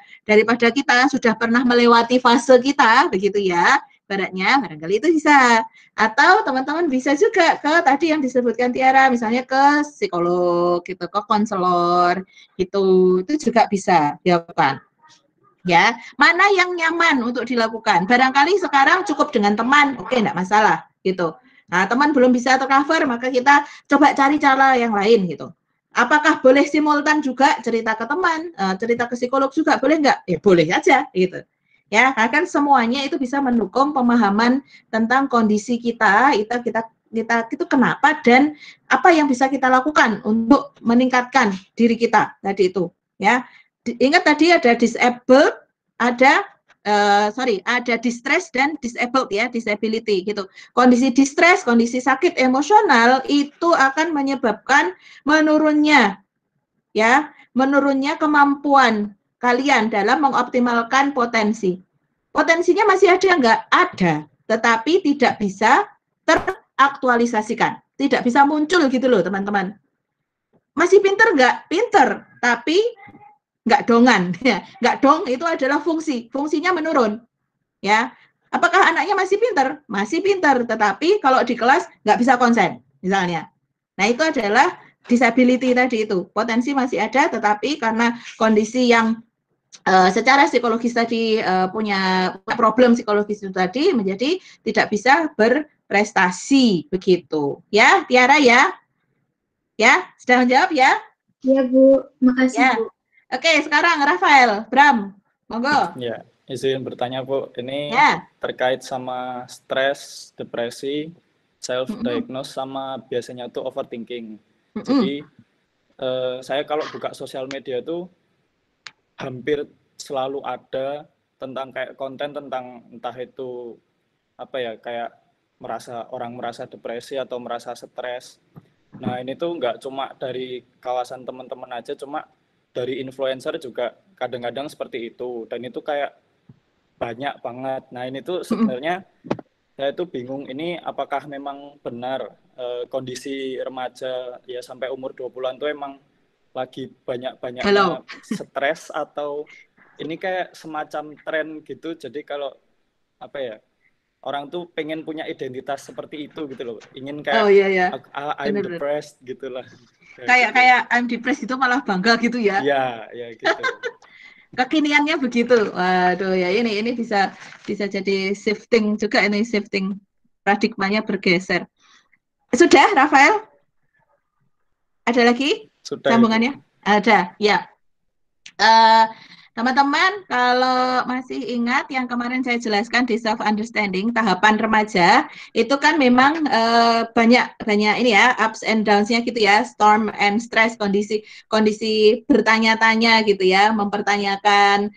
kita, sudah pernah melewati fase kita, begitu ya, ibaratnya, barangkali itu bisa. Atau teman-teman bisa juga ke tadi yang disebutkan Tiara, misalnya ke psikolog, gitu, ke konselor, gitu, itu juga bisa dilakukan. Ya, mana yang nyaman untuk dilakukan? Barangkali sekarang cukup dengan teman, oke, enggak masalah, gitu. Nah, teman belum bisa tercover, maka kita coba cari cara yang lain, gitu. Apakah boleh simultan juga cerita ke teman, cerita ke psikolog juga, boleh enggak? Ya, boleh aja, gitu. Ya, kan semuanya itu bisa mendukung pemahaman tentang kondisi kita itu kenapa dan apa yang bisa kita lakukan untuk meningkatkan diri kita tadi itu, ya. Ingat tadi ada disabled, ada ada distress dan disabled ya, disability gitu. Kondisi distress, kondisi sakit emosional itu akan menyebabkan menurunnya kemampuan kalian dalam mengoptimalkan potensi. Potensinya masih ada enggak? Ada, tetapi tidak bisa teraktualisasikan, tidak bisa muncul gitu loh teman-teman. Masih pinter enggak? Pinter, tapi enggak dongan, ya. Enggak dong, itu adalah fungsinya menurun, ya. Apakah anaknya masih pinter? Masih pinter, tetapi kalau di kelas enggak bisa konsen, misalnya. Nah, itu adalah disability tadi itu. Potensi masih ada, tetapi karena kondisi yang secara psikologis tadi punya problem psikologis itu tadi menjadi tidak bisa berprestasi, begitu. Ya, Tiara ya? Ya, sudah menjawab ya? Ya, Bu. Makasih, Ya. Bu. Oke, sekarang Rafael, Bram, monggo. Ya, izin bertanya, Bu. Ini terkait sama stres, depresi, self-diagnose, sama biasanya tuh overthinking. Jadi, saya kalau buka sosial media tuh hampir selalu ada tentang kayak konten tentang entah itu apa ya, kayak orang merasa depresi atau merasa stres. Nah, ini tuh nggak cuma dari kawasan teman-teman aja, cuma dari influencer juga kadang-kadang seperti itu, dan itu kayak banyak banget. Nah, ini tuh sebenarnya saya tuh bingung, ini apakah memang benar kondisi remaja ya sampai umur 20-an tuh emang lagi banyak-banyaknya stres, atau ini kayak semacam tren gitu. Jadi kalau apa ya, orang tuh pengen punya identitas seperti itu gitu loh, ingin kayak I'm depressed gitulah. Kayak I'm depressed itu malah bangga gitu ya? Iya, ya gitu. Kekiniannya begitu. Waduh ya, ini bisa jadi shifting juga, ini shifting paradigmanya bergeser. Sudah, Rafael? Ada lagi? Sudah, sambungannya? Ibu. Ada, ya. Teman-teman, kalau masih ingat yang kemarin saya jelaskan di self understanding tahapan remaja, itu kan memang banyak ini ya, ups and downs-nya gitu ya, storm and stress, kondisi bertanya-tanya gitu ya, mempertanyakan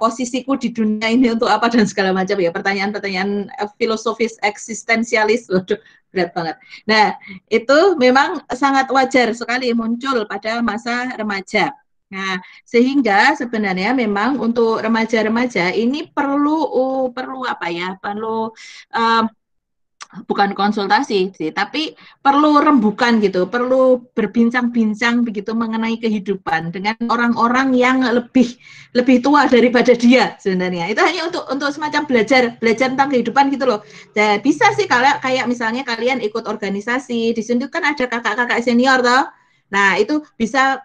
posisiku di dunia ini untuk apa dan segala macam ya, pertanyaan-pertanyaan filosofis eksistensialis, waduh berat banget. Nah, itu memang sangat wajar sekali muncul pada masa remaja. Nah, sehingga sebenarnya memang untuk remaja-remaja ini perlu apa ya? Perlu bukan konsultasi sih, tapi perlu rembukan gitu, perlu berbincang-bincang begitu mengenai kehidupan dengan orang-orang yang lebih tua daripada dia sebenarnya. Itu hanya untuk semacam belajar tentang kehidupan gitu loh. Nah, bisa sih kalau kayak misalnya kalian ikut organisasi, di sini kan ada kakak-kakak senior toh. Nah, itu bisa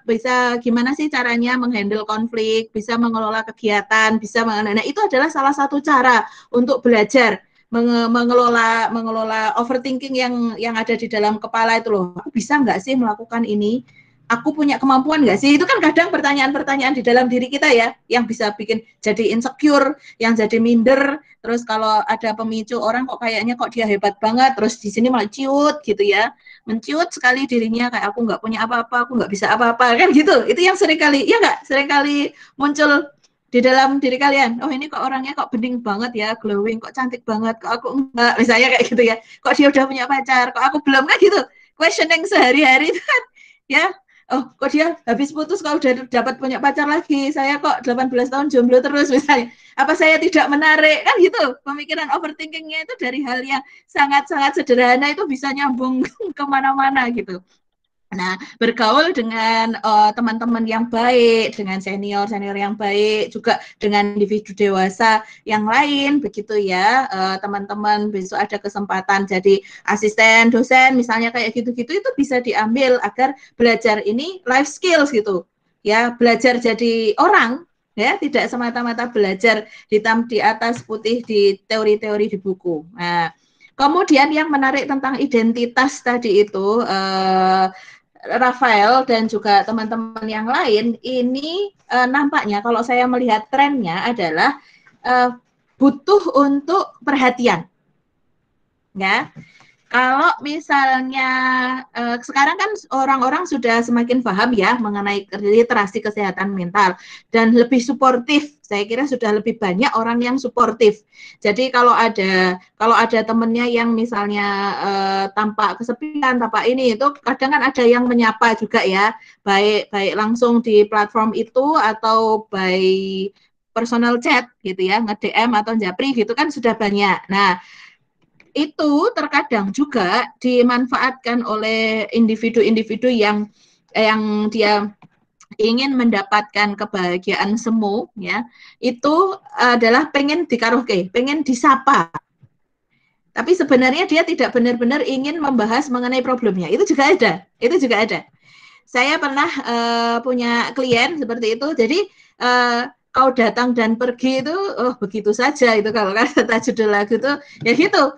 gimana sih caranya menghandle konflik, bisa mengelola kegiatan, nah, itu adalah salah satu cara untuk belajar mengelola overthinking yang ada di dalam kepala itu loh. Aku bisa nggak sih melakukan ini? Aku punya kemampuan nggak sih? Itu kan kadang pertanyaan-pertanyaan di dalam diri kita ya, yang bisa bikin jadi insecure, yang jadi minder. Terus kalau ada pemicu orang kok kayaknya kok dia hebat banget, terus di sini malah ciut gitu ya, menciut sekali dirinya kayak aku nggak punya apa-apa, aku nggak bisa apa-apa kan gitu. Itu yang seringkali muncul di dalam diri kalian. Oh ini kok orangnya kok bening banget ya, glowing, kok cantik banget, kok aku enggak, misalnya kayak gitu ya. Kok dia udah punya pacar, kok aku belum, kan gitu. Questioning sehari-hari itu kan ya. Oh, kok dia habis putus kok udah dapat punya pacar lagi. Saya kok 18 tahun jomblo terus misalnya. Apa saya tidak menarik? Kan gitu. Pemikiran overthinkingnya itu dari hal yang sangat-sangat sederhana itu bisa nyambung kemana-mana gitu. Nah, bergaul dengan teman-teman yang baik, dengan senior-senior yang baik, juga dengan individu dewasa yang lain, begitu ya, teman-teman besok ada kesempatan jadi asisten dosen, misalnya kayak gitu-gitu, itu bisa diambil agar belajar ini life skills gitu, ya, belajar jadi orang, ya, tidak semata-mata belajar hitam di atas putih di teori-teori di buku. Nah, kemudian yang menarik tentang identitas tadi itu, Rafael dan juga teman-teman yang lain ini nampaknya kalau saya melihat trennya adalah butuh untuk perhatian, ya. Kalau misalnya sekarang kan orang-orang sudah semakin paham ya mengenai literasi kesehatan mental dan lebih suportif. Saya kira sudah lebih banyak orang yang suportif. Jadi kalau ada temennya yang misalnya tampak kesepian, tampak ini itu kadang kan ada yang menyapa juga ya, baik langsung di platform itu atau by personal chat gitu ya, nge-DM atau japri gitu kan sudah banyak. Nah, itu terkadang juga dimanfaatkan oleh individu-individu yang dia ingin mendapatkan kebahagiaan semu, ya, itu adalah pengen dikaroke, pengen disapa. Tapi sebenarnya dia tidak benar-benar ingin membahas mengenai problemnya. Itu juga ada. Saya pernah punya klien seperti itu. Jadi kau datang dan pergi itu, oh begitu saja itu kalau kata judul lagu itu, ya gitu.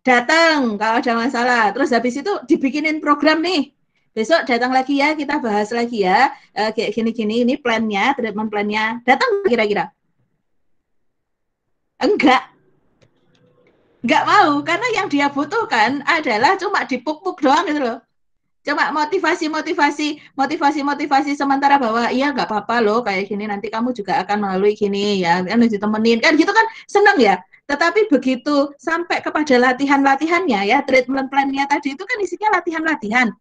Datang kalau ada masalah, terus habis itu dibikinin program nih, besok datang lagi ya, kita bahas lagi ya, kayak gini-gini, ini plannya, treatment plannya, datang kira-kira? Enggak mau, karena yang dia butuhkan adalah cuma dipuk-puk doang gitu loh. Cuma motivasi sementara bahwa iya nggak apa-apa loh kayak gini, nanti kamu juga akan melalui gini ya, kan ditemenin kan gitu kan, seneng ya. Tetapi begitu sampai kepada latihan-latihannya ya, treatment plan-nya tadi itu kan isinya latihan-latihan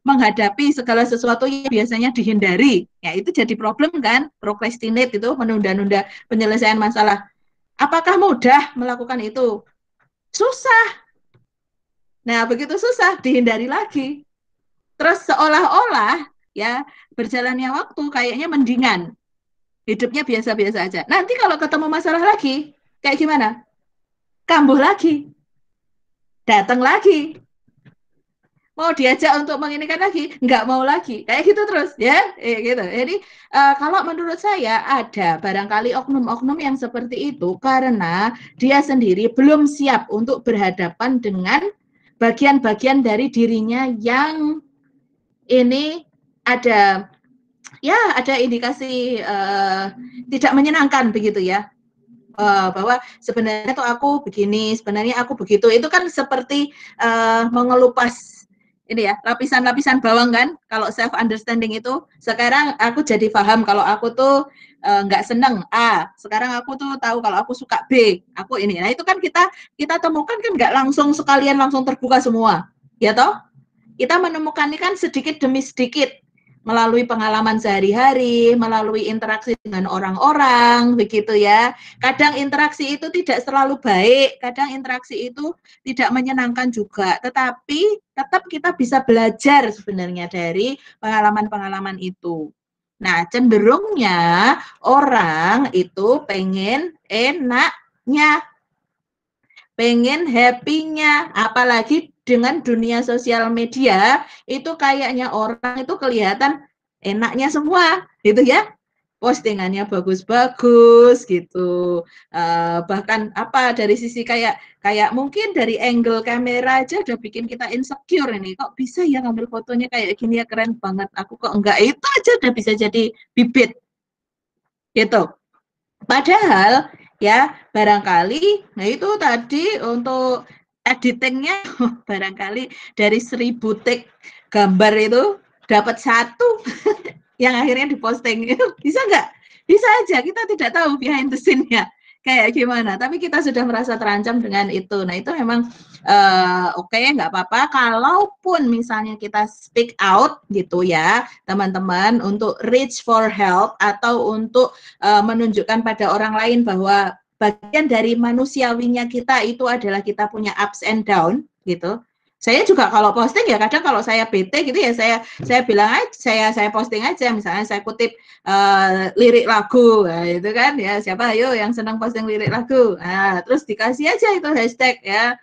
menghadapi segala sesuatu yang biasanya dihindari. Ya itu jadi problem kan, procrastinate itu, menunda-nunda penyelesaian masalah. Apakah mudah melakukan itu? Susah. Nah, begitu susah dihindari lagi. Terus seolah-olah ya berjalannya waktu kayaknya mendingan. Hidupnya biasa-biasa aja. Nanti kalau ketemu masalah lagi, kayak gimana? Kambuh lagi. Datang lagi. Mau diajak untuk menginikan lagi, nggak mau lagi. Kayak gitu terus, ya. Gitu. Jadi kalau menurut saya ada barangkali oknum-oknum yang seperti itu karena dia sendiri belum siap untuk berhadapan dengan bagian-bagian dari dirinya yang ini ada ya ada indikasi tidak menyenangkan begitu ya. Bahwa sebenarnya tuh aku begini, sebenarnya aku begitu. Itu kan seperti mengelupas ini ya, lapisan-lapisan bawang kan. Kalau self understanding itu sekarang aku jadi paham kalau aku tuh nggak seneng A, sekarang aku tuh tahu kalau aku suka B, aku ini. Nah, itu kan kita temukan kan nggak langsung sekalian langsung terbuka semua. Ya toh? Kita menemukan ini kan sedikit demi sedikit melalui pengalaman sehari-hari, melalui interaksi dengan orang-orang, begitu ya. Kadang interaksi itu tidak selalu baik, kadang interaksi itu tidak menyenangkan juga, tetapi tetap kita bisa belajar sebenarnya dari pengalaman-pengalaman itu. Nah, cenderungnya orang itu pengen enaknya, pengen happy-nya, apalagi dengan dunia sosial media, itu kayaknya orang itu kelihatan enaknya semua, gitu ya. Postingannya bagus-bagus gitu. Bahkan apa dari sisi kayak mungkin dari angle kamera aja udah bikin kita insecure ini. Kok bisa ya ngambil fotonya kayak gini ya, keren banget. Aku kok enggak, itu aja udah bisa jadi bibit. Gitu. Padahal ya barangkali, nah itu tadi untuk editingnya barangkali dari 1000 take gambar itu dapat 1 yang akhirnya diposting. Itu bisa nggak? Bisa aja, kita tidak tahu behind the scene-nya kayak gimana, tapi kita sudah merasa terancam dengan itu. Nah itu memang oke, nggak apa-apa kalaupun misalnya kita speak out gitu ya teman-teman, untuk reach for help atau untuk menunjukkan pada orang lain bahwa bagian dari manusiawinya kita itu adalah kita punya ups and down gitu. Saya juga kalau posting ya kadang kalau saya bete gitu ya saya bilang aja, saya posting aja, misalnya saya kutip lirik lagu, nah, itu kan ya, siapa ayo yang senang posting lirik lagu, nah, terus dikasih aja itu hashtag ya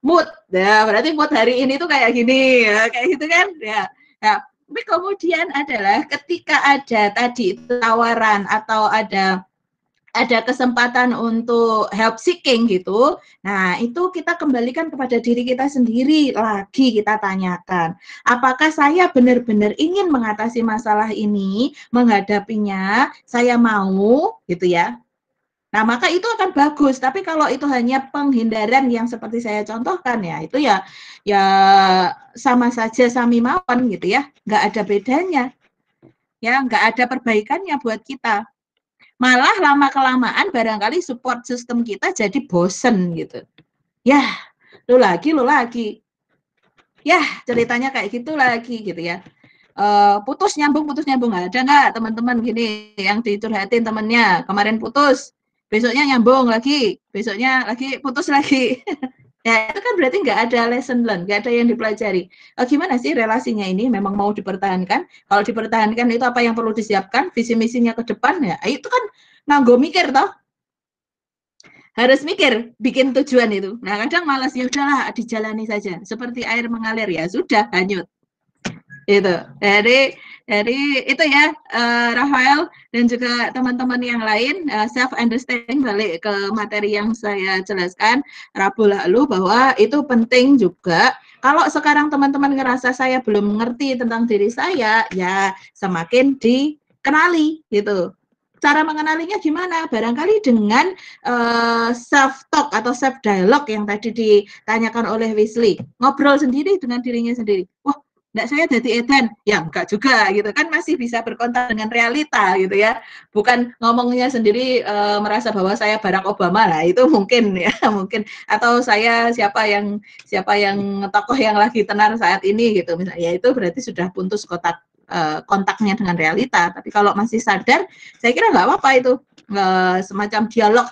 mood, ya berarti mood hari ini tuh kayak gini, ya, kayak gitu kan ya. Nah, tapi kemudian adalah ketika ada tadi tawaran atau ada kesempatan untuk help seeking gitu. Nah, itu kita kembalikan kepada diri kita sendiri lagi, kita tanyakan, apakah saya benar-benar ingin mengatasi masalah ini, menghadapinya, saya mau gitu ya. Nah, maka itu akan bagus. Tapi kalau itu hanya penghindaran yang seperti saya contohkan ya, itu ya sama saja sami mawon gitu ya, nggak ada bedanya. Ya, nggak ada perbaikannya buat kita. Malah lama-kelamaan barangkali support system kita jadi bosen gitu. Ya, lu lagi. Ya, ceritanya kayak gitu lagi gitu ya. Putus nyambung. Ada nggak teman-teman gini yang dicurhatin temennya, kemarin putus, besoknya nyambung lagi, besoknya lagi putus lagi. Ya, itu kan berarti nggak ada lesson learn, nggak ada yang dipelajari. Gimana sih relasinya ini, memang mau dipertahankan? Kalau dipertahankan itu apa yang perlu disiapkan, visi misinya ke depan ya, itu kan nganggo mikir toh. Harus mikir, bikin tujuan itu. Nah, kadang malas, ya udahlah dijalani saja. Seperti air mengalir ya, sudah hanyut. Itu. Dari itu ya, Rafael dan juga teman-teman yang lain, self understanding, balik ke materi yang saya jelaskan Rabu lalu, bahwa itu penting juga. Kalau sekarang teman-teman ngerasa saya belum mengerti tentang diri saya, ya semakin dikenali gitu. Cara mengenalinya gimana? Barangkali dengan self talk atau self dialogue yang tadi ditanyakan oleh Wesley, ngobrol sendiri dengan dirinya sendiri. Wah, enggak, saya jadi edan, ya enggak juga gitu kan, masih bisa berkontak dengan realita gitu ya, bukan ngomongnya sendiri merasa bahwa saya Barack Obama lah, itu mungkin ya mungkin, atau saya siapa yang tokoh yang lagi tenar saat ini gitu misalnya, ya itu berarti sudah putus kontaknya dengan realita. Tapi kalau masih sadar, saya kira nggak apa-apa itu, semacam dialog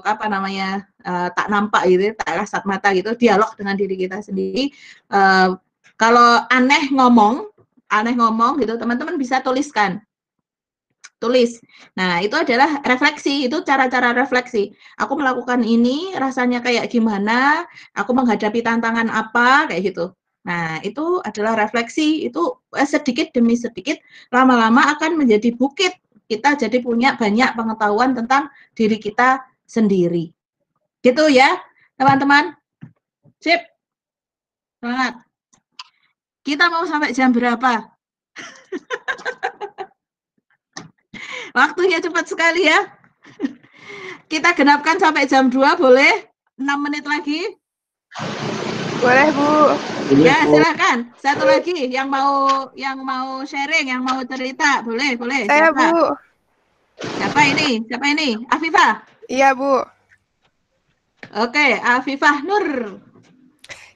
apa namanya, tak nampak gitu, tak kasat mata gitu, dialog dengan diri kita sendiri. Kalau aneh ngomong gitu, teman-teman bisa tulis. Nah, itu adalah refleksi, itu cara-cara refleksi. Aku melakukan ini, rasanya kayak gimana, aku menghadapi tantangan apa, kayak gitu. Nah, itu adalah refleksi, itu sedikit demi sedikit, lama-lama akan menjadi bukit. Kita jadi punya banyak pengetahuan tentang diri kita sendiri. Gitu ya, teman-teman. Sip. Semangat. Kita mau sampai jam berapa? Waktunya cepat sekali ya. Kita genapkan sampai jam 2, boleh? 6 menit lagi. Boleh, Bu. Ya, silakan. Satu lagi yang mau sharing, yang mau cerita, boleh. Saya, Siapa? Bu. Siapa ini? Afifah? Iya, Bu. Oke, Afifah Nur.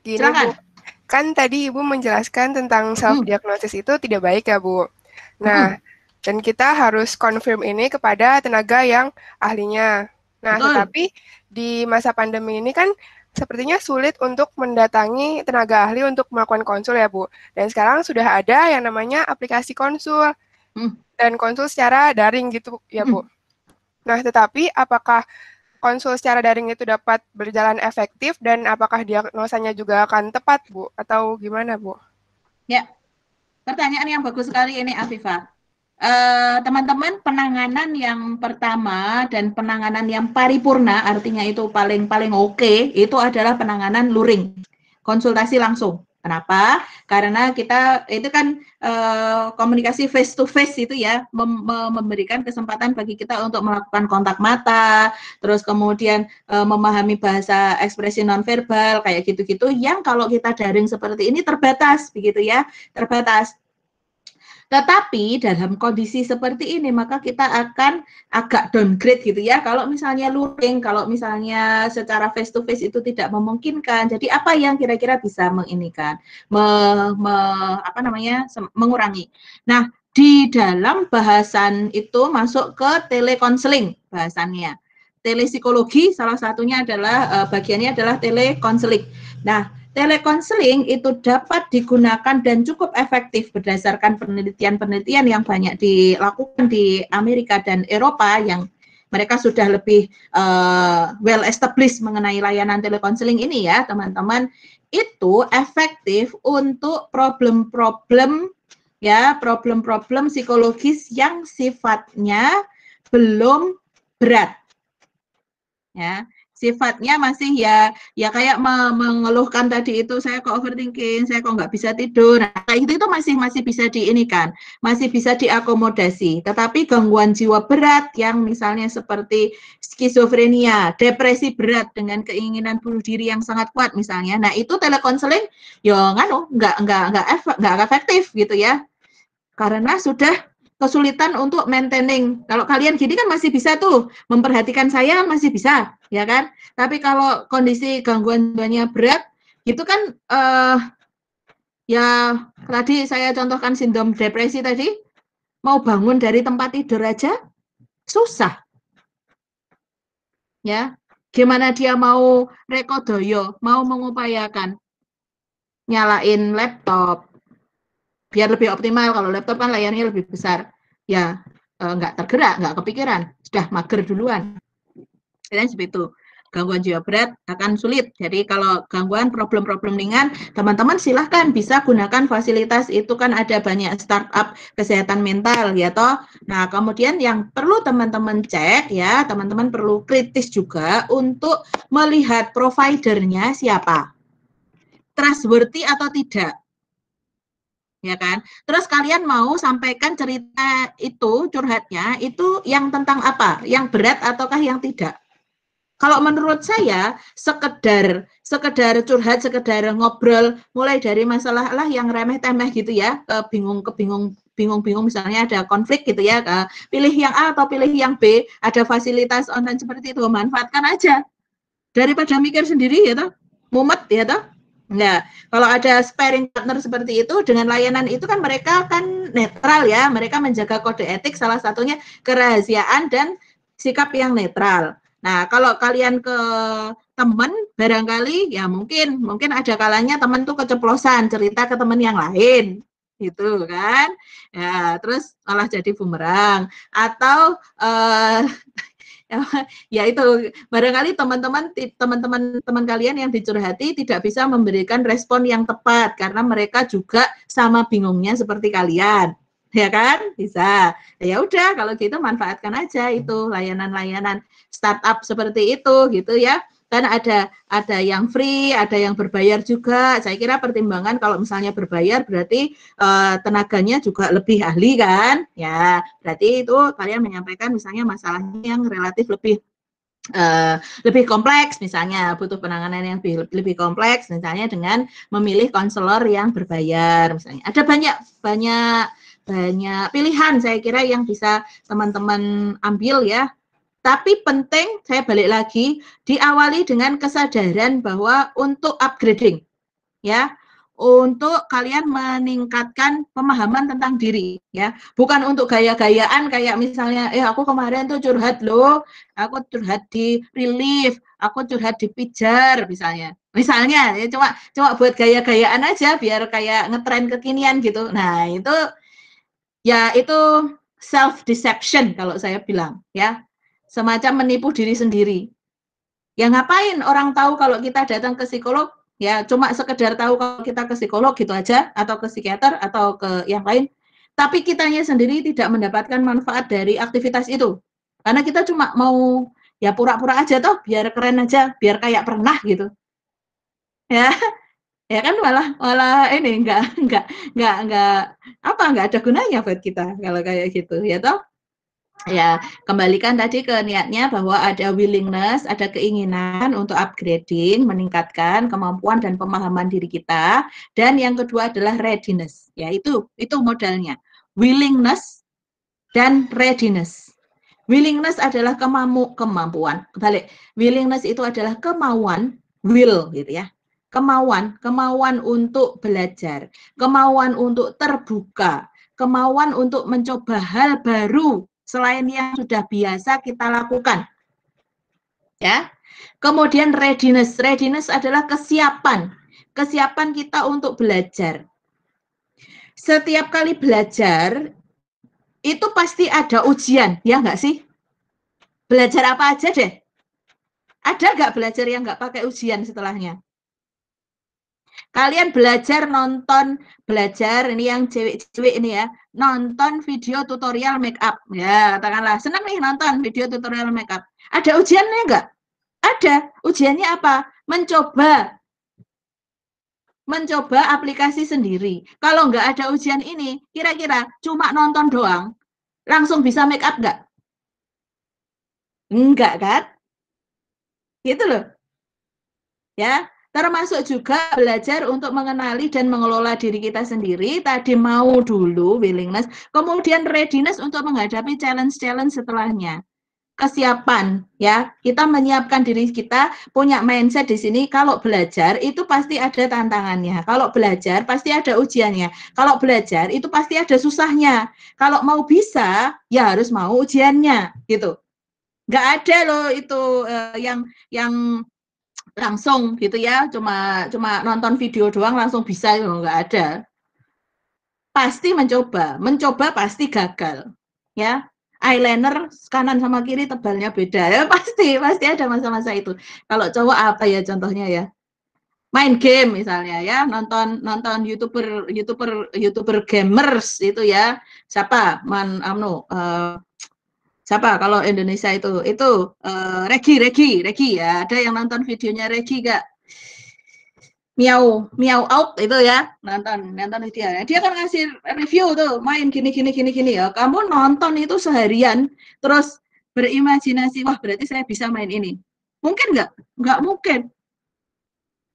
Gini, Silakan. Bu. Kan tadi Ibu menjelaskan tentang self-diagnosis itu tidak baik ya, Bu. Nah, dan kita harus confirm ini kepada tenaga yang ahlinya. Nah, Betul. tetapi di masa pandemi ini kan sepertinya sulit untuk mendatangi tenaga ahli untuk melakukan konsul ya, Bu. Dan sekarang sudah ada yang namanya aplikasi konsul. Dan konsul secara daring gitu ya, Bu. Nah, tetapi apakah konsul secara daring itu dapat berjalan efektif dan apakah diagnosanya juga akan tepat, Bu? Atau gimana, Bu? Ya, pertanyaan yang bagus sekali ini, Afifah. Teman-teman, penanganan yang pertama dan penanganan yang paripurna, artinya itu paling oke, itu adalah penanganan luring, konsultasi langsung. Kenapa? Karena kita itu kan komunikasi face to face itu ya, memberikan kesempatan bagi kita untuk melakukan kontak mata, terus kemudian memahami bahasa ekspresi nonverbal kayak gitu-gitu, yang kalau kita daring seperti ini terbatas, begitu ya, terbatas. Tetapi dalam kondisi seperti ini maka kita akan agak downgrade gitu ya. Kalau misalnya luring, kalau misalnya secara face to face itu tidak memungkinkan. Jadi apa yang kira-kira bisa mengurangi. Nah, di dalam bahasan itu masuk ke telekonseling bahasannya. Telepsikologi salah satunya adalah bagiannya adalah telekonseling. Nah, telekonseling itu dapat digunakan dan cukup efektif berdasarkan penelitian-penelitian yang banyak dilakukan di Amerika dan Eropa yang mereka sudah lebih well established mengenai layanan telekonseling ini ya, teman-teman. Itu efektif untuk problem-problem psikologis yang sifatnya belum berat. Ya, sifatnya masih ya kayak mengeluhkan tadi itu, saya kok overthinking, saya kok nggak bisa tidur. Nah, itu masih bisa diinikan, masih bisa diakomodasi. Tetapi gangguan jiwa berat yang misalnya seperti skizofrenia, depresi berat dengan keinginan bunuh diri yang sangat kuat misalnya. Nah, itu telekonseling ya nggak efektif gitu ya. Karena sudah kesulitan untuk maintaining. Kalau kalian gini kan masih bisa tuh, memperhatikan saya masih bisa, ya kan? Tapi kalau kondisi gangguan-gangguannya berat, gitu kan, ya tadi saya contohkan sindrom depresi tadi, mau bangun dari tempat tidur aja, susah. Ya, gimana dia mau rekodoyo, mau mengupayakan, nyalain laptop, biar lebih optimal. Kalau laptop kan layarnya lebih besar, ya nggak tergerak, nggak kepikiran, sudah mager duluan. Dan seperti itu, gangguan jiwa berat akan sulit. Jadi kalau gangguan problem-problem ringan, teman-teman silahkan bisa gunakan fasilitas itu, kan ada banyak startup kesehatan mental ya toh. Nah, kemudian yang perlu teman-teman cek ya, teman-teman perlu kritis juga untuk melihat providernya siapa, trustworthy atau tidak. Ya kan? Terus kalian mau sampaikan cerita itu, curhatnya itu yang tentang apa? Yang berat ataukah yang tidak? Kalau menurut saya sekedar curhat, sekedar ngobrol, mulai dari masalah yang remeh-temeh gitu ya, bingung misalnya ada konflik gitu ya, pilih yang A atau pilih yang B, ada fasilitas online seperti itu, manfaatkan aja. Daripada mikir sendiri ya toh, mumet ya toh. Nah, kalau ada sparring partner seperti itu, dengan layanan itu kan mereka kan netral ya, mereka menjaga kode etik, salah satunya kerahasiaan dan sikap yang netral. Nah, kalau kalian ke teman, barangkali ya mungkin ada kalanya teman tuh keceplosan cerita ke teman yang lain, gitu kan. Ya, terus malah jadi bumerang. Atau ya itu barangkali teman kalian yang dicurhati tidak bisa memberikan respon yang tepat karena mereka juga sama bingungnya seperti kalian, ya kan? Bisa. Ya udah, kalau gitu manfaatkan aja itu layanan-layanan startup seperti itu gitu ya. Kan ada yang free, ada yang berbayar juga. Saya kira pertimbangan kalau misalnya berbayar berarti tenaganya juga lebih ahli kan? Ya, berarti itu kalian menyampaikan misalnya masalahnya yang relatif lebih kompleks, misalnya butuh penanganan yang lebih kompleks, misalnya dengan memilih konselor yang berbayar, misalnya. Ada banyak pilihan saya kira yang bisa teman-teman ambil ya. Tapi penting, saya balik lagi, diawali dengan kesadaran bahwa untuk upgrading, ya, untuk kalian meningkatkan pemahaman tentang diri, ya, bukan untuk gaya-gayaan kayak misalnya, aku kemarin tuh curhat loh, aku curhat di relief, aku curhat di pijar, misalnya, ya, cuma buat gaya-gayaan aja, biar kayak ngetren kekinian gitu. Nah itu, ya itu self deception kalau saya bilang, ya. Semacam menipu diri sendiri. Ya ngapain orang tahu kalau kita datang ke psikolog, ya cuma sekedar tahu kalau kita ke psikolog gitu aja, atau ke psikiater, atau ke yang lain. Tapi kitanya sendiri tidak mendapatkan manfaat dari aktivitas itu. Karena kita cuma mau, ya pura-pura aja toh, biar keren aja, biar kayak pernah gitu. Ya, ya kan malah ini enggak ada gunanya buat kita kalau kayak gitu, ya toh. Ya, kembalikan tadi ke niatnya bahwa ada willingness, ada keinginan untuk upgrading, meningkatkan kemampuan dan pemahaman diri kita. Dan yang kedua adalah readiness. Ya, itu modalnya. Willingness dan readiness. Willingness adalah kemampuan. Kebalik. Willingness itu adalah kemauan, will gitu ya. Kemauan untuk belajar, kemauan untuk terbuka, kemauan untuk mencoba hal baru selain yang sudah biasa kita lakukan. Ya. Kemudian readiness. Readiness adalah kesiapan. Kesiapan kita untuk belajar. Setiap kali belajar itu pasti ada ujian, ya enggak sih? Belajar apa aja deh. Ada enggak belajar yang enggak pakai ujian setelahnya? Kalian belajar ini yang cewek-cewek ini ya, nonton video tutorial make up. Ya, katakanlah senang nih nonton video tutorial make up. Ada ujiannya enggak? Ada. Ujiannya apa? Mencoba aplikasi sendiri. Kalau enggak ada ujian ini, kira-kira cuma nonton doang, langsung bisa make up enggak? Enggak kan? Gitu loh. Ya. Termasuk juga belajar untuk mengenali dan mengelola diri kita sendiri. Tadi mau dulu willingness, kemudian readiness untuk menghadapi challenge-challenge setelahnya. Kesiapan, ya. Kita menyiapkan diri kita, punya mindset di sini, kalau belajar itu pasti ada tantangannya. Kalau belajar pasti ada ujiannya. Kalau belajar itu pasti ada susahnya. Kalau mau bisa, ya harus mau ujiannya, gitu. Nggak ada loh itu yang langsung gitu ya, cuma nonton video doang langsung bisa, nggak ada. Pasti mencoba pasti gagal, ya. Eyeliner kanan sama kiri tebalnya beda, ya pasti ada masa-masa itu. Kalau cowok apa ya contohnya ya? Main game misalnya ya, nonton YouTuber gamers itu ya. Siapa? Siapa kalau Indonesia itu Regi ya, ada yang nonton videonya Regi gak? Miau out itu ya, nonton dia kan ngasih review tuh, main gini ya. Kamu nonton itu seharian terus berimajinasi, wah berarti saya bisa main ini. Mungkin nggak mungkin.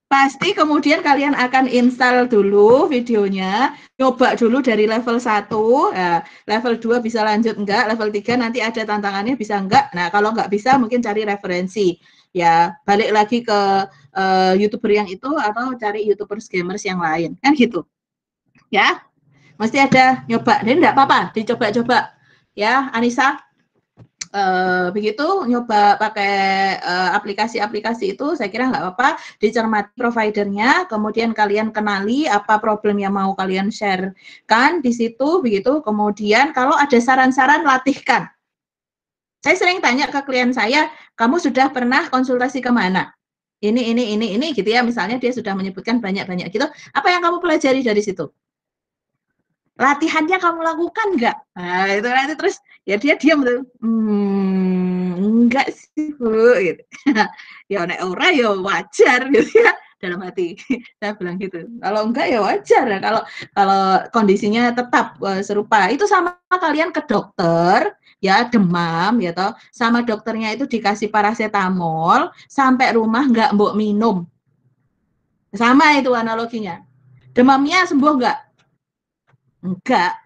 Pasti kemudian kalian akan install dulu videonya, coba dulu dari level 1, ya, level 2 bisa lanjut enggak, level 3 nanti ada tantangannya bisa enggak. Nah, kalau enggak bisa mungkin cari referensi. Ya, balik lagi ke YouTuber yang itu atau cari YouTubers gamers yang lain. Kan gitu. Ya. Mesti ada nyoba. Jadi enggak apa-apa, dicoba-coba. Ya, Anissa. Begitu nyoba pakai aplikasi-aplikasi itu, saya kira nggak apa-apa, dicermati providernya, kemudian kalian kenali apa problem yang mau kalian share-kan di situ, begitu. Kemudian kalau ada saran-saran, latihkan. Saya sering tanya ke klien saya, kamu sudah pernah konsultasi kemana? Ini gitu ya, misalnya dia sudah menyebutkan banyak-banyak gitu, apa yang kamu pelajari dari situ? Latihannya kamu lakukan nggak? Nah, itu nanti terus Ya dia diam tuh. Enggak sih Bu, gitu. Ya nek ora ya wajar gitu ya dalam hati. Saya bilang gitu. Kalau enggak ya wajar ya kalau kondisinya tetap serupa. Itu sama kalian ke dokter ya demam ya toh, sama dokternya itu dikasih paracetamol sampai rumah enggak mbok minum. Sama itu analoginya. Demamnya sembuh enggak? Enggak.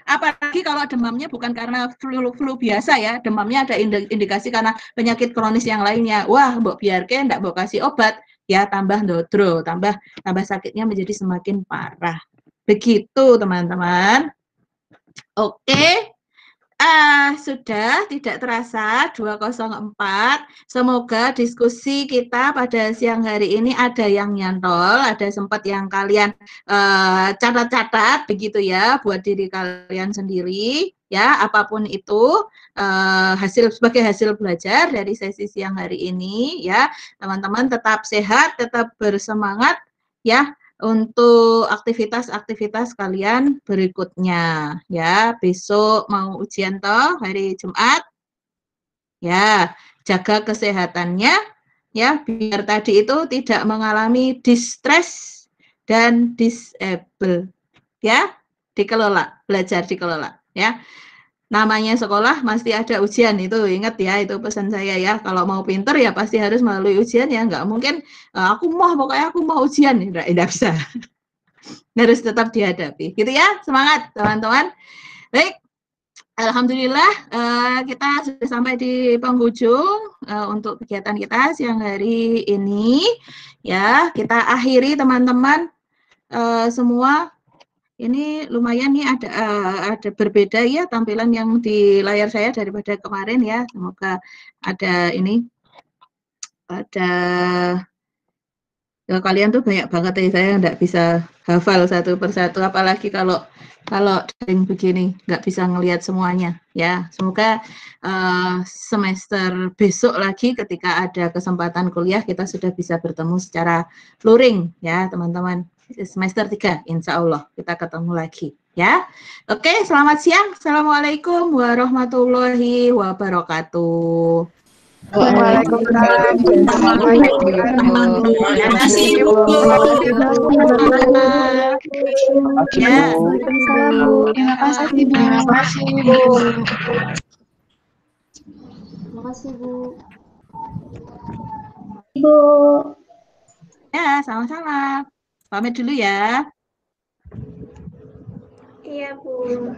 Apalagi kalau demamnya bukan karena flu biasa ya, demamnya ada indikasi karena penyakit kronis yang lainnya. Wah, mbok biarke ndak mbok kasih obat, ya tambah ndodro, tambah sakitnya menjadi semakin parah. Begitu, teman-teman. Oke. Sudah tidak terasa 2:04. Semoga diskusi kita pada siang hari ini ada yang nyantol, ada sempat yang kalian catat-catat begitu ya buat diri kalian sendiri ya, apapun itu sebagai hasil belajar dari sesi siang hari ini ya. Teman-teman tetap sehat, tetap bersemangat ya untuk aktivitas-aktivitas kalian berikutnya ya. Besok mau ujian toh hari Jumat ya, jaga kesehatannya ya biar tadi itu tidak mengalami distress dan disable ya. Dikelola, belajar dikelola ya. Namanya sekolah pasti ada ujian, itu ingat ya, itu pesan saya ya. Kalau mau pinter ya pasti harus melalui ujian ya, nggak mungkin pokoknya aku mau ujian, nggak bisa. Harus tetap dihadapi gitu ya. Semangat teman-teman. Baik, alhamdulillah kita sudah sampai di penghujung untuk kegiatan kita siang hari ini ya. Kita akhiri teman-teman semua. Ini lumayan nih ada berbeda ya tampilan yang di layar saya daripada kemarin ya. Semoga ada ya, kalian tuh banyak banget ya, saya nggak bisa hafal satu persatu, apalagi kalau daring begini nggak bisa ngelihat semuanya ya. Semoga semester besok lagi ketika ada kesempatan kuliah kita sudah bisa bertemu secara luring ya teman-teman. Semester 3 insya Allah kita ketemu lagi ya. Oke, selamat siang. Assalamualaikum warahmatullahi wabarakatuh. Waalaikumsalam. Terima kasih Bu. Terima kasih Bu. Ibu. Ya, sama-sama. Pamit dulu ya. Iya Bu.